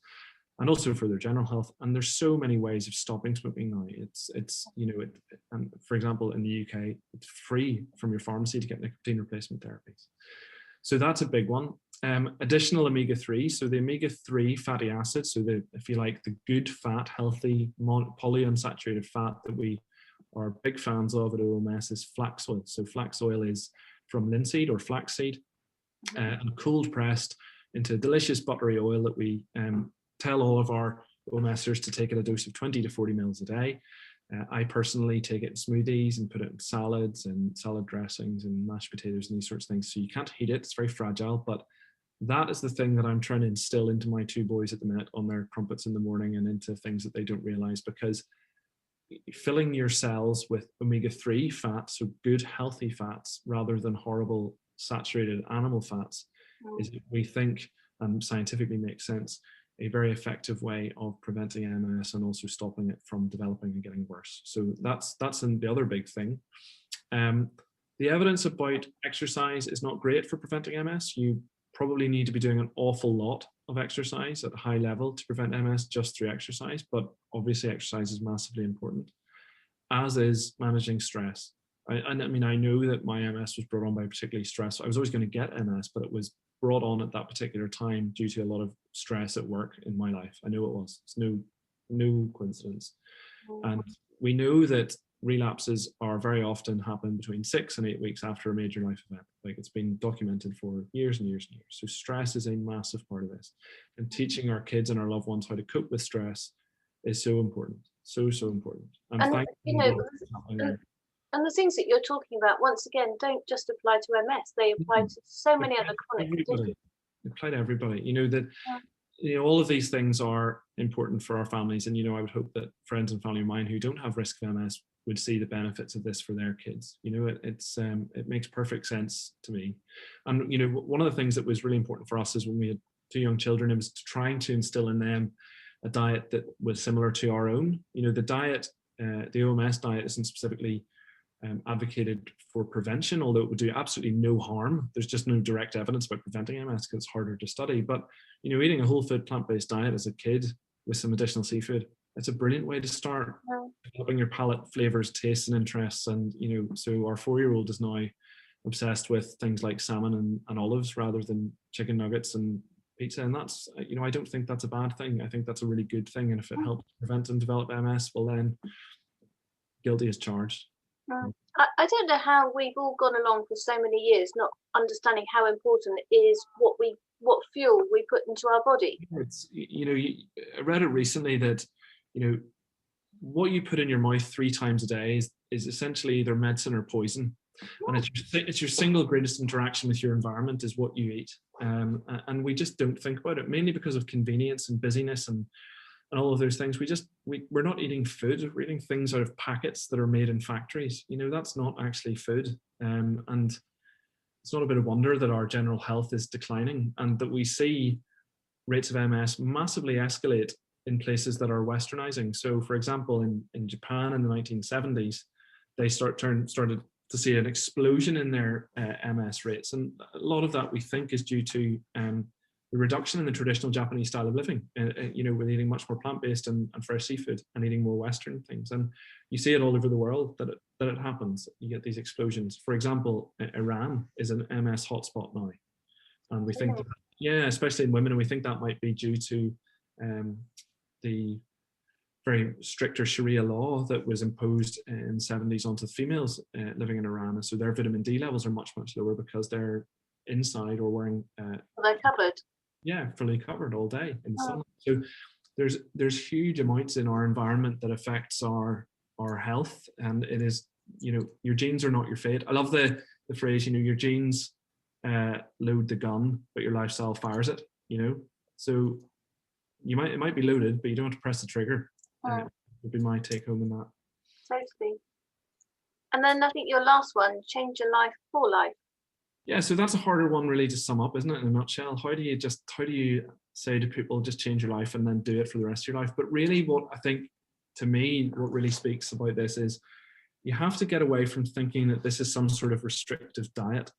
Speaker 2: and also for their general health. And there's so many ways of stopping smoking now. It's you know, and for example, in the UK, it's free from your pharmacy to get nicotine replacement therapies. So that's a big one. Additional omega-3. So the omega-3 fatty acids, so if you like, the good fat, healthy, polyunsaturated fat that we are big fans of at OMS is flax oil. So flax oil is from linseed or flaxseed, and cold pressed into delicious buttery oil that we tell all of our OMSers to take at a dose of 20 to 40 mils a day. I personally take it in smoothies and put it in salads and salad dressings and mashed potatoes and these sorts of things. So you can't heat it, it's very fragile, but that is the thing that I'm trying to instill into my two boys at the minute on their crumpets in the morning and into things that they don't realize, because filling your cells with omega-3 fats, so good healthy fats rather than horrible saturated animal fats, is, we think, and scientifically makes sense, a very effective way of preventing MS and also stopping it from developing and getting worse. So that's the other big thing. The evidence about exercise is not great for preventing MS. You probably need to be doing an awful lot of exercise at a high level to prevent MS just through exercise, but obviously exercise is massively important, as is managing stress. I mean, I know that my MS was brought on by particularly stress. I was always going to get MS, but it was brought on at that particular time due to a lot of stress at work in my life. I know it was. It's no coincidence. And we know that relapses are very often happen between 6 and 8 weeks after a major life event. Like, it's been documented for years and years and years. So stress is a massive part of this. And teaching our kids and our loved ones how to cope with stress is so important. So important.
Speaker 1: And you know, and the things that you're talking about, once again, don't just apply to MS. They apply to so many other chronic conditions.
Speaker 2: They apply to everybody. You know that. You know, all of these things are important for our families, and you know, I would hope that friends and family of mine who don't have risk of MS would see the benefits of this for their kids. You know, it makes perfect sense to me. And you know, one of the things that was really important for us is when we had 2 young children, it was trying to instill in them a diet that was similar to our own. You know, the diet, the OMS diet, isn't specifically advocated for prevention, although it would do absolutely no harm. There's just no direct evidence about preventing MS because it's harder to study. But you know, eating a whole food plant-based diet as a kid with some additional seafood, it's a brilliant way to start developing your palate, flavors, tastes, and interests. And you know, so our 4-year-old is now obsessed with things like salmon and olives rather than chicken nuggets and pizza. And that's, you know, I don't think that's a bad thing. I think that's a really good thing. And if it helps prevent and develop MS, well then, guilty as charged.
Speaker 1: I don't know how we've all gone along for so many years not understanding how important it is what fuel we put into our body.
Speaker 2: It's, you know, I read it recently that, you know, what you put in your mouth 3 times a day is essentially either medicine or poison. And it's your single greatest interaction with your environment is what you eat. And we just don't think about it, mainly because of convenience and busyness and all of those things. We're not eating food, we're eating things out of packets that are made in factories. You know, that's not actually food. And it's not a bit of wonder that our general health is declining and that we see rates of MS massively escalate in places that are westernizing. So for example, in Japan in the 1970s, they started to see an explosion in their MS rates. And a lot of that we think is due to the reduction in the traditional Japanese style of living, you know, with eating much more plant-based and fresh seafood and eating more Western things. And you see it all over the world that it happens. You get these explosions. For example, Iran is an MS hotspot now. And we think, especially in women, and we think that might be due to the very stricter Sharia law that was imposed in the 70s onto females living in Iran. And so their vitamin D levels are much, much lower because they're inside or wearing...
Speaker 1: they're covered.
Speaker 2: Yeah, fully covered all day in the sun. So there's huge amounts in our environment that affects our health, and it is, you know, your genes are not your fate. I love the phrase, you know, your genes load the gun, but your lifestyle fires it. You know, so it might be loaded, but you don't have to press the trigger. Would be my take home on that.
Speaker 1: Totally. And then I think your last one, change your life for life.
Speaker 2: Yeah, so that's a harder one really to sum up, isn't it, in a nutshell? How do you say to people, just change your life and then do it for the rest of your life? But really what I think, to me, what really speaks about this is you have to get away from thinking that this is some sort of restrictive diet.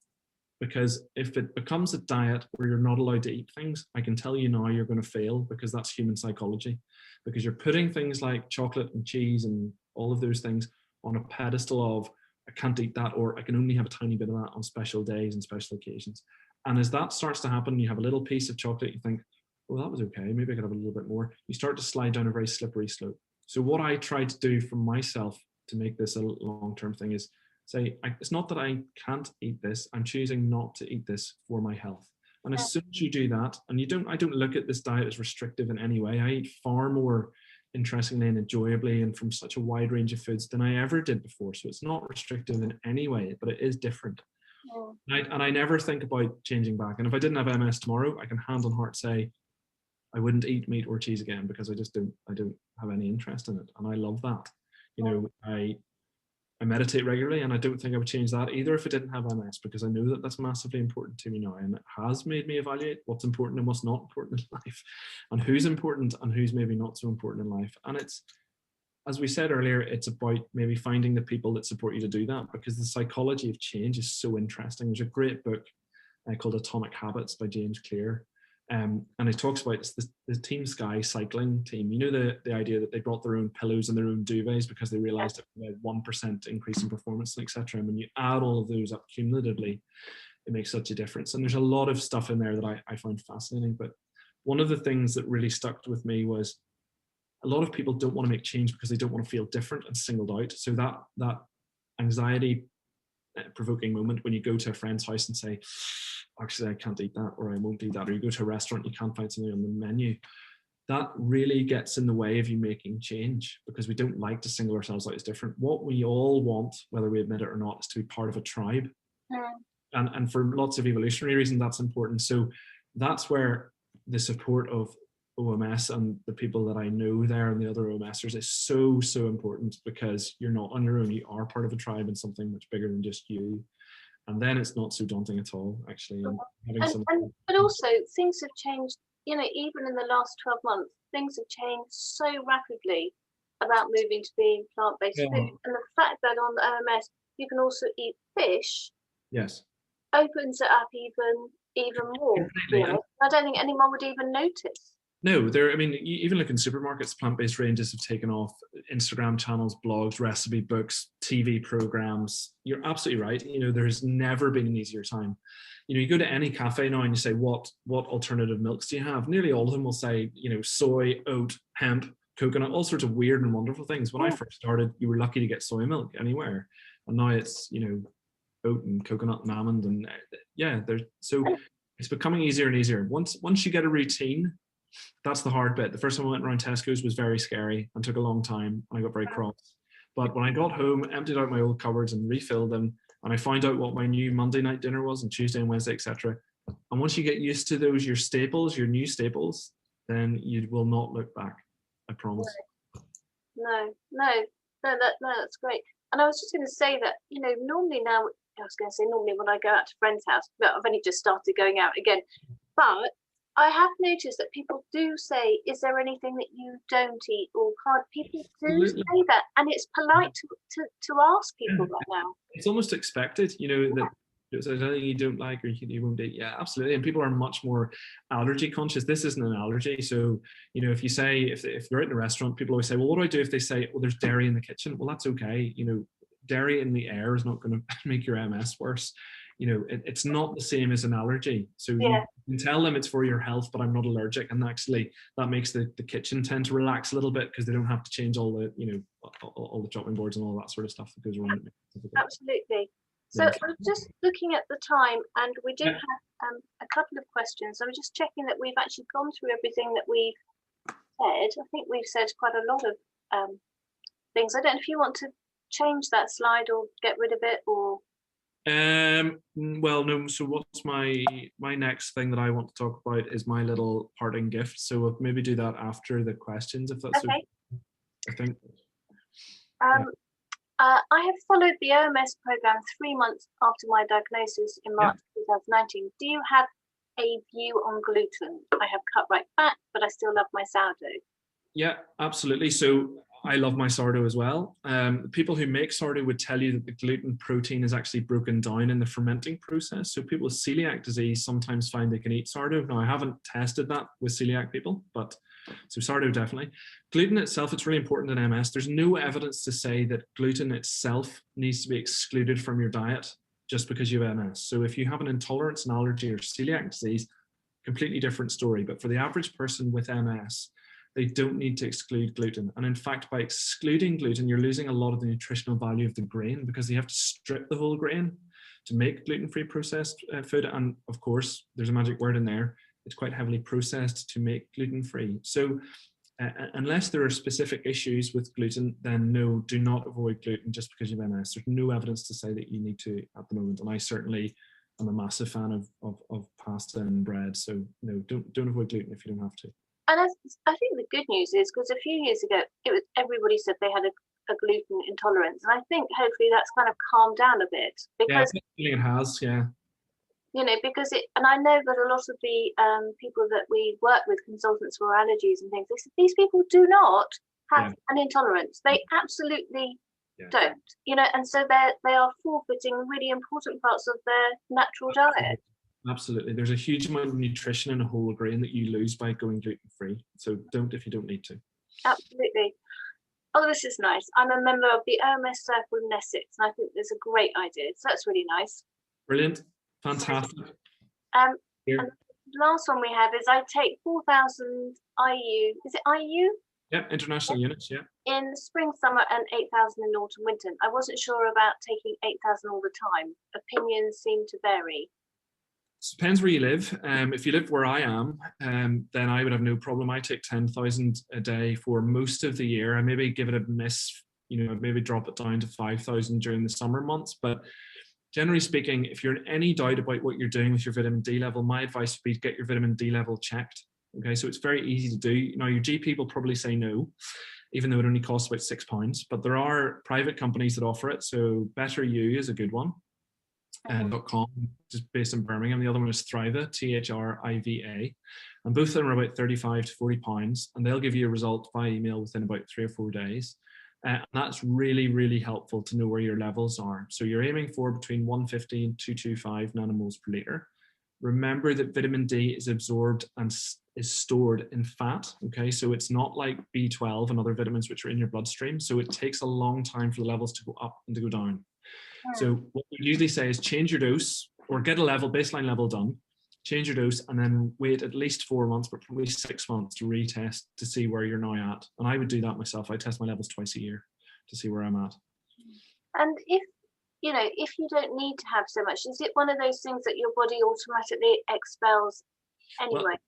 Speaker 2: Because if it becomes a diet where you're not allowed to eat things, I can tell you now you're going to fail, because that's human psychology. Because you're putting things like chocolate and cheese and all of those things on a pedestal of, I can't eat that, or I can only have a tiny bit of that on special days and special occasions. And as that starts to happen, you have a little piece of chocolate, you think, well, that was okay, maybe I could have a little bit more. You start to slide down a very slippery slope. So what I try to do for myself to make this a long-term thing is say, it's not that I can't eat this, I'm choosing not to eat this for my health. And as soon as you do that, and I don't look at this diet as restrictive in any way. I eat far more interestingly and enjoyably and from such a wide range of foods than I ever did before. So it's not restrictive in any way, but it is different. And I never think about changing back. And if I didn't have MS tomorrow, I can hand on heart say I wouldn't eat meat or cheese again because I don't have any interest in it. And I love that. You know, I meditate regularly, and I don't think I would change that either if I didn't have MS, because I know that that's massively important to me now, and it has made me evaluate what's important and what's not important in life, and who's important and who's maybe not so important in life. And it's, as we said earlier, it's about maybe finding the people that support you to do that, because the psychology of change is so interesting. There's a great book called Atomic Habits by James Clear. And it talks about the Team Sky cycling team. You know, the idea that they brought their own pillows and their own duvets because they realized it had 1% increase in performance, etc. And when you add all of those up cumulatively, it makes such a difference. And there's a lot of stuff in there that I find fascinating. But one of the things that really stuck with me was a lot of people don't want to make change because they don't want to feel different and singled out. So that anxiety provoking moment when you go to a friend's house and say, actually, I can't eat that, or I won't eat that, or you go to a restaurant, you can't find something on the menu. That really gets in the way of you making change, because we don't like to single ourselves out as different. What we all want, whether we admit it or not, is to be part of a tribe. And for lots of evolutionary reasons, that's important. So that's where the support of OMS and the people that I know there and the other OMSers is so, so important, because you're not on your own. You are part of a tribe and something much bigger than just you. And then it's not so daunting at all, actually.
Speaker 1: But also, things have changed, you know, even in the last 12 months, things have changed so rapidly about moving to being plant-based food. And the fact that on the OMS, you can also eat fish,
Speaker 2: yes,
Speaker 1: opens it up even more. I don't think anyone would even notice.
Speaker 2: No, I mean, you even look in supermarkets, plant-based ranges have taken off. Instagram channels, blogs, recipe books, TV programs. You're absolutely right. You know, there's never been an easier time. You know, you go to any cafe now and you say, what alternative milks do you have? Nearly all of them will say, you know, soy, oat, hemp, coconut, all sorts of weird and wonderful things. When I first started, you were lucky to get soy milk anywhere. And now it's, you know, oat and coconut and almond. And so it's becoming easier and easier. Once you get a routine, that's the hard bit. The first time I went around Tesco's was very scary and took a long time, and I got very cross. But when I got home, emptied out my old cupboards and refilled them, and I found out what my new Monday night dinner was and Tuesday and Wednesday, etc. And once you get used to those, your staples, your new staples, then you will not look back. I promise.
Speaker 1: No, that's great. And I was just going to say that, you know, normally when I go out to a friend's house, but I've only just started going out again, but I have noticed that people do say, is there anything that you don't eat or can't? People do say that, and it's polite to ask people that now.
Speaker 2: It's almost expected, you know, that there's anything you don't like or you won't eat. Yeah, absolutely. And people are much more allergy conscious. This isn't an allergy. So, you know, if you say, if you're out in a restaurant, people always say, well, what do I do if they say, well, there's dairy in the kitchen? Well, that's okay. You know, dairy in the air is not going to make your MS worse. You know, it's not the same as an allergy. So you can tell them it's for your health, but I'm not allergic. And actually that makes the kitchen tend to relax a little bit, because they don't have to change all the, you know, all the chopping boards and all that sort of stuff that goes around it.
Speaker 1: Absolutely. So I'm just looking at the time, and we do have a couple of questions. I'm just checking that we've actually gone through everything that we've said. I think we've said quite a lot of things. I don't know if you want to change that slide or get rid of it, or...
Speaker 2: Well, no. So what's my next thing that I want to talk about is my little parting gift. So we'll maybe do that after the questions, if that's okay. I think.
Speaker 1: I have followed the OMS program 3 months after my diagnosis in March 2019. Do you have a view on gluten? I have cut right back, but I still love my sourdough.
Speaker 2: Yeah, absolutely. So I love my sourdough as well. People who make sourdough would tell you that the gluten protein is actually broken down in the fermenting process. So people with celiac disease sometimes find they can eat sourdough. Now, I haven't tested that with celiac people, but so sourdough definitely. Gluten itself, it's really important in MS. There's no evidence to say that gluten itself needs to be excluded from your diet just because you have MS. So if you have an intolerance, an allergy, or celiac disease, completely different story. But for the average person with MS, they don't need to exclude gluten. And in fact, by excluding gluten, you're losing a lot of the nutritional value of the grain, because you have to strip the whole grain to make gluten-free processed food. And of course, there's a magic word in there. It's quite heavily processed to make gluten-free. So unless there are specific issues with gluten, then no, do not avoid gluten just because you have MS. There's no evidence to say that you need to at the moment. And I certainly am a massive fan of pasta and bread. So no, don't avoid gluten if you don't have to.
Speaker 1: And I think the good news is, because a few years ago, everybody said they had a gluten intolerance, and I think hopefully that's kind of calmed down a bit, because
Speaker 2: it has, yeah.
Speaker 1: Because and I know that a lot of the people that we work with, consultants for allergies and things, they said these people do not have an intolerance. They absolutely don't, and so they are forfeiting really important parts of their natural diet.
Speaker 2: Absolutely. There's a huge amount of nutrition in a whole grain that you lose by going gluten-free. So don't if you don't need to.
Speaker 1: Absolutely. Oh, this is nice. I'm a member of the OMS Circle in Essex, and I think there's a great idea. So that's really nice.
Speaker 2: Brilliant. Fantastic.
Speaker 1: And the last one we have is I take 4,000 IU. Is it IU?
Speaker 2: Yeah, international units, yeah.
Speaker 1: In spring, summer, and 8,000 in autumn, winter. I wasn't sure about taking 8,000 all the time. Opinions seem to vary.
Speaker 2: It depends where you live. If you live where I am, then I would have no problem. I take 10,000 a day for most of the year. I maybe give it a miss, maybe drop it down to 5,000 during the summer months. But generally speaking, if you're in any doubt about what you're doing with your vitamin D level, my advice would be to get your vitamin D level checked. Okay, so it's very easy to do. Now, your GP will probably say no, even though it only costs about £6. But there are private companies that offer it. So Better You is a good one. .com, just based in Birmingham. The other one is Thriva, THRIVA, and both of them are about £35 to £40, and they'll give you a result by email within about 3 or 4 days. And that's really, really helpful to know where your levels are. So you're aiming for between 150 and 225 nanomoles per litre. Remember that vitamin D is absorbed and is stored in fat. Okay, so it's not like B12 and other vitamins which are in your bloodstream. So it takes a long time for the levels to go up and to go down. So what we usually say is change your dose, or get a baseline level done, change your dose, and then wait at least 4 months, but probably 6 months to retest to see where you're now at. And I would do that myself. I test my levels twice a year to see where I'm at.
Speaker 1: And if you don't need to have so much, is it one of those things that your body automatically expels anyway?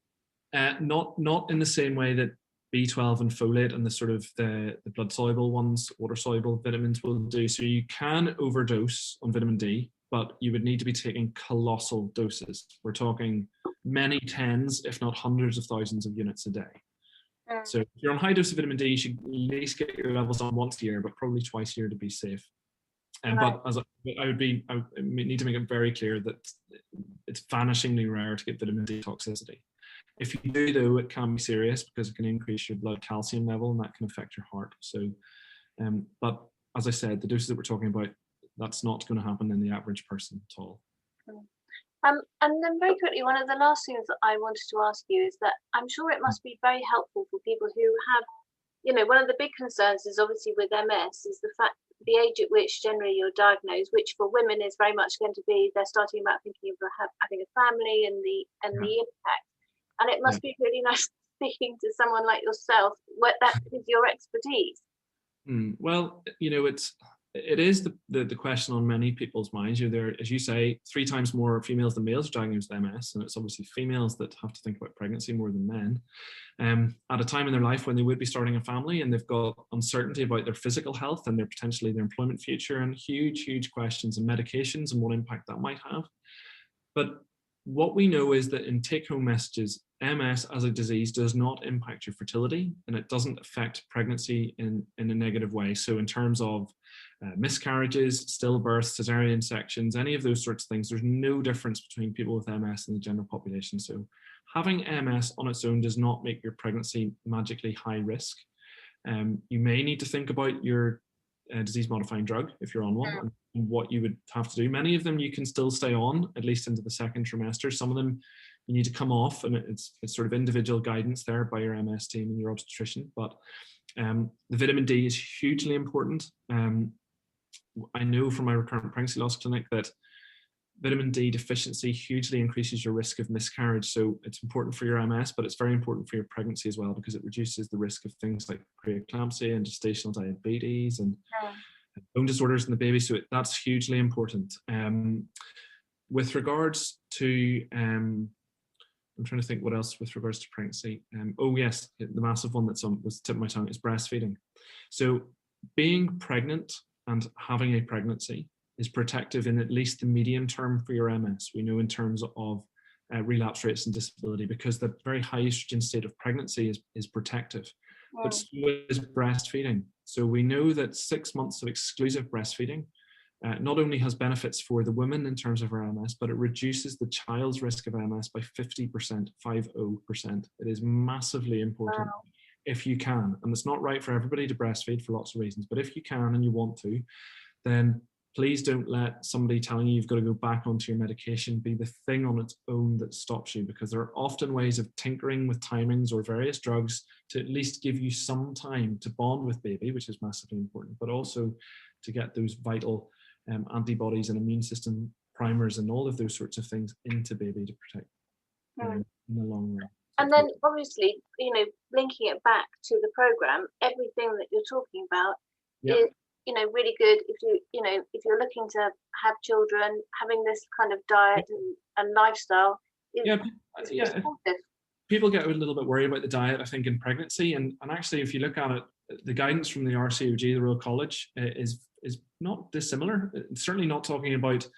Speaker 2: Well, not in the same way that B12 and folate and the sort of the blood soluble ones, water soluble vitamins will do. So you can overdose on vitamin D, but you would need to be taking colossal doses. We're talking many tens, if not hundreds of thousands of units a day. So if you're on high dose of vitamin D, you should at least get your levels on once a year, but probably twice a year to be safe. But as I need to make it very clear that it's vanishingly rare to get vitamin D toxicity. If you do, though, it can be serious because it can increase your blood calcium level, and that can affect your heart. So, but as I said, the doses that we're talking about, that's not going to happen in the average person at all.
Speaker 1: And then very quickly, one of the last things that I wanted to ask you is that I'm sure it must be very helpful for people who have, one of the big concerns is obviously with MS is the fact the age at which generally you're diagnosed, which for women is very much going to be they're starting about thinking of having a family and the impact. And it must be really nice speaking to someone like yourself, where that is your expertise.
Speaker 2: Well, it is the question on many people's minds. You're there, as you say, 3 times more females than males are diagnosed with MS, and it's obviously females that have to think about pregnancy more than men. At a time in their life when they would be starting a family and they've got uncertainty about their physical health and potentially their employment future, and huge questions and medications and what impact that might have. But what we know is that in take-home messages, MS as a disease does not impact your fertility, and it doesn't affect pregnancy in a negative way. So in terms of miscarriages, stillbirths, cesarean sections, any of those sorts of things, there's no difference between people with MS and the general population. So having MS on its own does not make your pregnancy magically high risk. You may need to think about your disease-modifying drug if you're on one, and what you would have to do. Many of them you can still stay on, at least into the second trimester. Some of them you need to come off, and it's sort of individual guidance there by your MS team and your obstetrician. But the vitamin D is hugely important. I know from my recurrent pregnancy loss clinic that vitamin D deficiency hugely increases your risk of miscarriage. So it's important for your MS, but it's very important for your pregnancy as well, because it reduces the risk of things like preeclampsia and gestational diabetes and bone disorders in the baby. So that's hugely important. With regards to, I'm trying to think what else with regards to pregnancy. Oh yes, the massive one that's on was the tip of my tongue is breastfeeding. So being pregnant and having a pregnancy is protective in at least the medium term for your MS. We know in terms of relapse rates and disability, because the very high estrogen state of pregnancy is protective. But so is breastfeeding. So we know that 6 months of exclusive breastfeeding not only has benefits for the woman in terms of her MS, but it reduces the child's risk of MS by 50%, 50%. It is massively important if you can. And it's not right for everybody to breastfeed for lots of reasons, but if you can and you want to, then please don't let somebody telling you you've got to go back onto your medication be the thing on its own that stops you, because there are often ways of tinkering with timings or various drugs to at least give you some time to bond with baby, which is massively important, but also to get those vital antibodies and immune system primers and all of those sorts of things into baby to protect in the long run.
Speaker 1: And then obviously, linking it back to the program, everything that you're talking about is, really good if you're looking to have children, having this kind of diet and lifestyle is supportive.
Speaker 2: People get a little bit worried about the diet, I think, in pregnancy, and actually, if you look at it, the guidance from the RCOG, the Royal College, is not dissimilar. It's certainly not talking about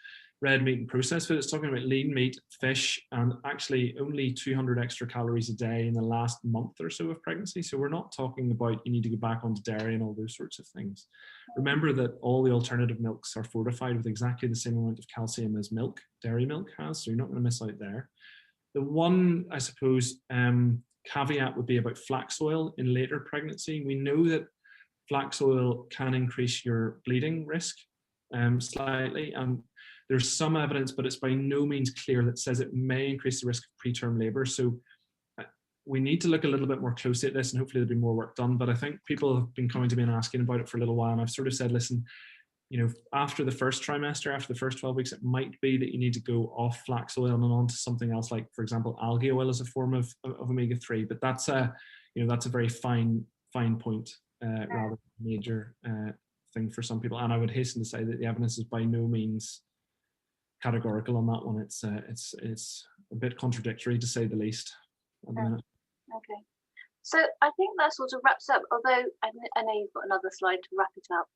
Speaker 2: red meat and processed food. It's talking about lean meat, fish, and actually only 200 extra calories a day in the last month or so of pregnancy. So we're not talking about you need to go back onto dairy and all those sorts of things. Remember that all the alternative milks are fortified with exactly the same amount of calcium as milk, dairy milk has, so you're not going to miss out there. The one, I suppose, caveat would be about flax oil in later pregnancy. We know that flax oil can increase your bleeding risk slightly, and there's some evidence, but it's by no means clear, that says it may increase the risk of preterm labor. So we need to look a little bit more closely at this, and hopefully there'll be more work done. But I think people have been coming to me and asking about it for a little while, and I've sort of said, listen, after the first trimester, after the first 12 weeks, it might be that you need to go off flax oil and on to something else, like, for example, algae oil as a form of omega-3. But that's a very fine point, rather than a major thing for some people. And I would hasten to say that the evidence is by no means categorical on that one. It's a bit contradictory, to say the least, at the minute.
Speaker 1: Okay, so I think that sort of wraps up, although I know you've got another slide to wrap it up.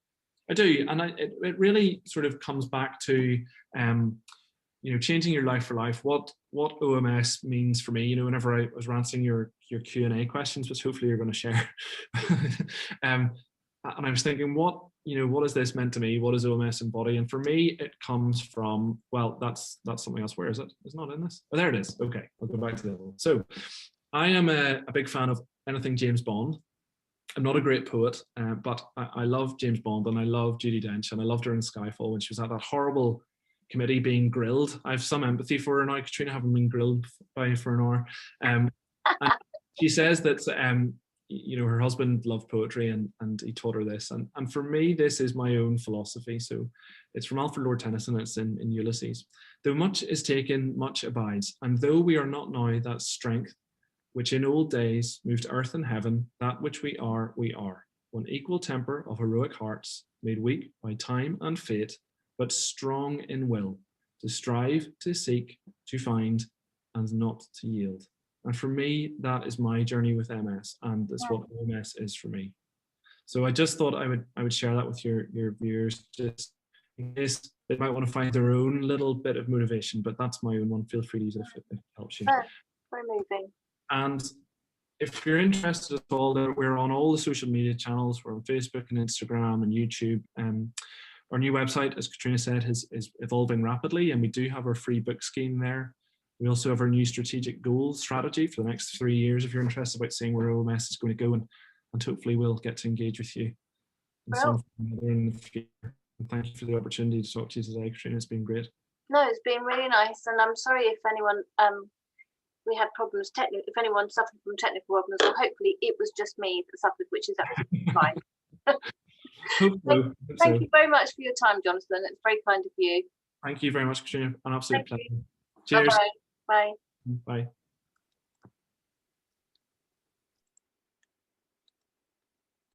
Speaker 2: I do, and it really sort of comes back to changing your life for life. What OMS means for me. Whenever I was answering your Q&A questions, which hopefully you're going to share, and I was thinking, what is this meant to me? What does OMS embody? And for me, it comes from, well, that's something else. Where is it? It's not in this. Oh, there it is. Okay, I'll go back to the other one. So I am a big fan of anything James Bond. I'm not a great poet, but I love James Bond, and I love Judi Dench, and I loved her in Skyfall when she was at that horrible committee being grilled. I have some empathy for her now, Katrina, having been grilled for an hour. And she says that her husband loved poetry, and he taught her this. And for me, this is my own philosophy. So it's from Alfred Lord Tennyson. It's in Ulysses. Though much is taken, much abides, and though we are not now that strength which in old days moved earth and heaven, that which we are, one equal temper of heroic hearts, made weak by time and fate, but strong in will, to strive, to seek, to find, and not to yield. And for me, that is my journey with MS, and that's what OMS is for me. So I just thought I would share that with your viewers, just in case they might want to find their own little bit of motivation, but that's my own one. Feel free to use it if it helps you.
Speaker 1: Very moving.
Speaker 2: And if you're interested at all, we're on all the social media channels. We're on Facebook and Instagram and YouTube. Our new website, as Katrina said, is evolving rapidly, and we do have our free book scheme there. We also have our new strategic goals strategy for the next 3 years, if you're interested about seeing where OMS is going to go, and hopefully we'll get to engage with you in some form or in the future. And thank you for the opportunity to talk to you today, Katrina. It's been great.
Speaker 1: No, it's been really nice, and I'm sorry if anyone we had problems if anyone suffered from technical problems, or hopefully it was just me that suffered, which is absolutely fine. Thank you very much for your time, Jonathan. It's very kind of you.
Speaker 2: Thank you very much, Katrina. An absolute
Speaker 1: Thank you.
Speaker 2: pleasure. Cheers.
Speaker 1: Bye-bye. Bye.
Speaker 2: Bye.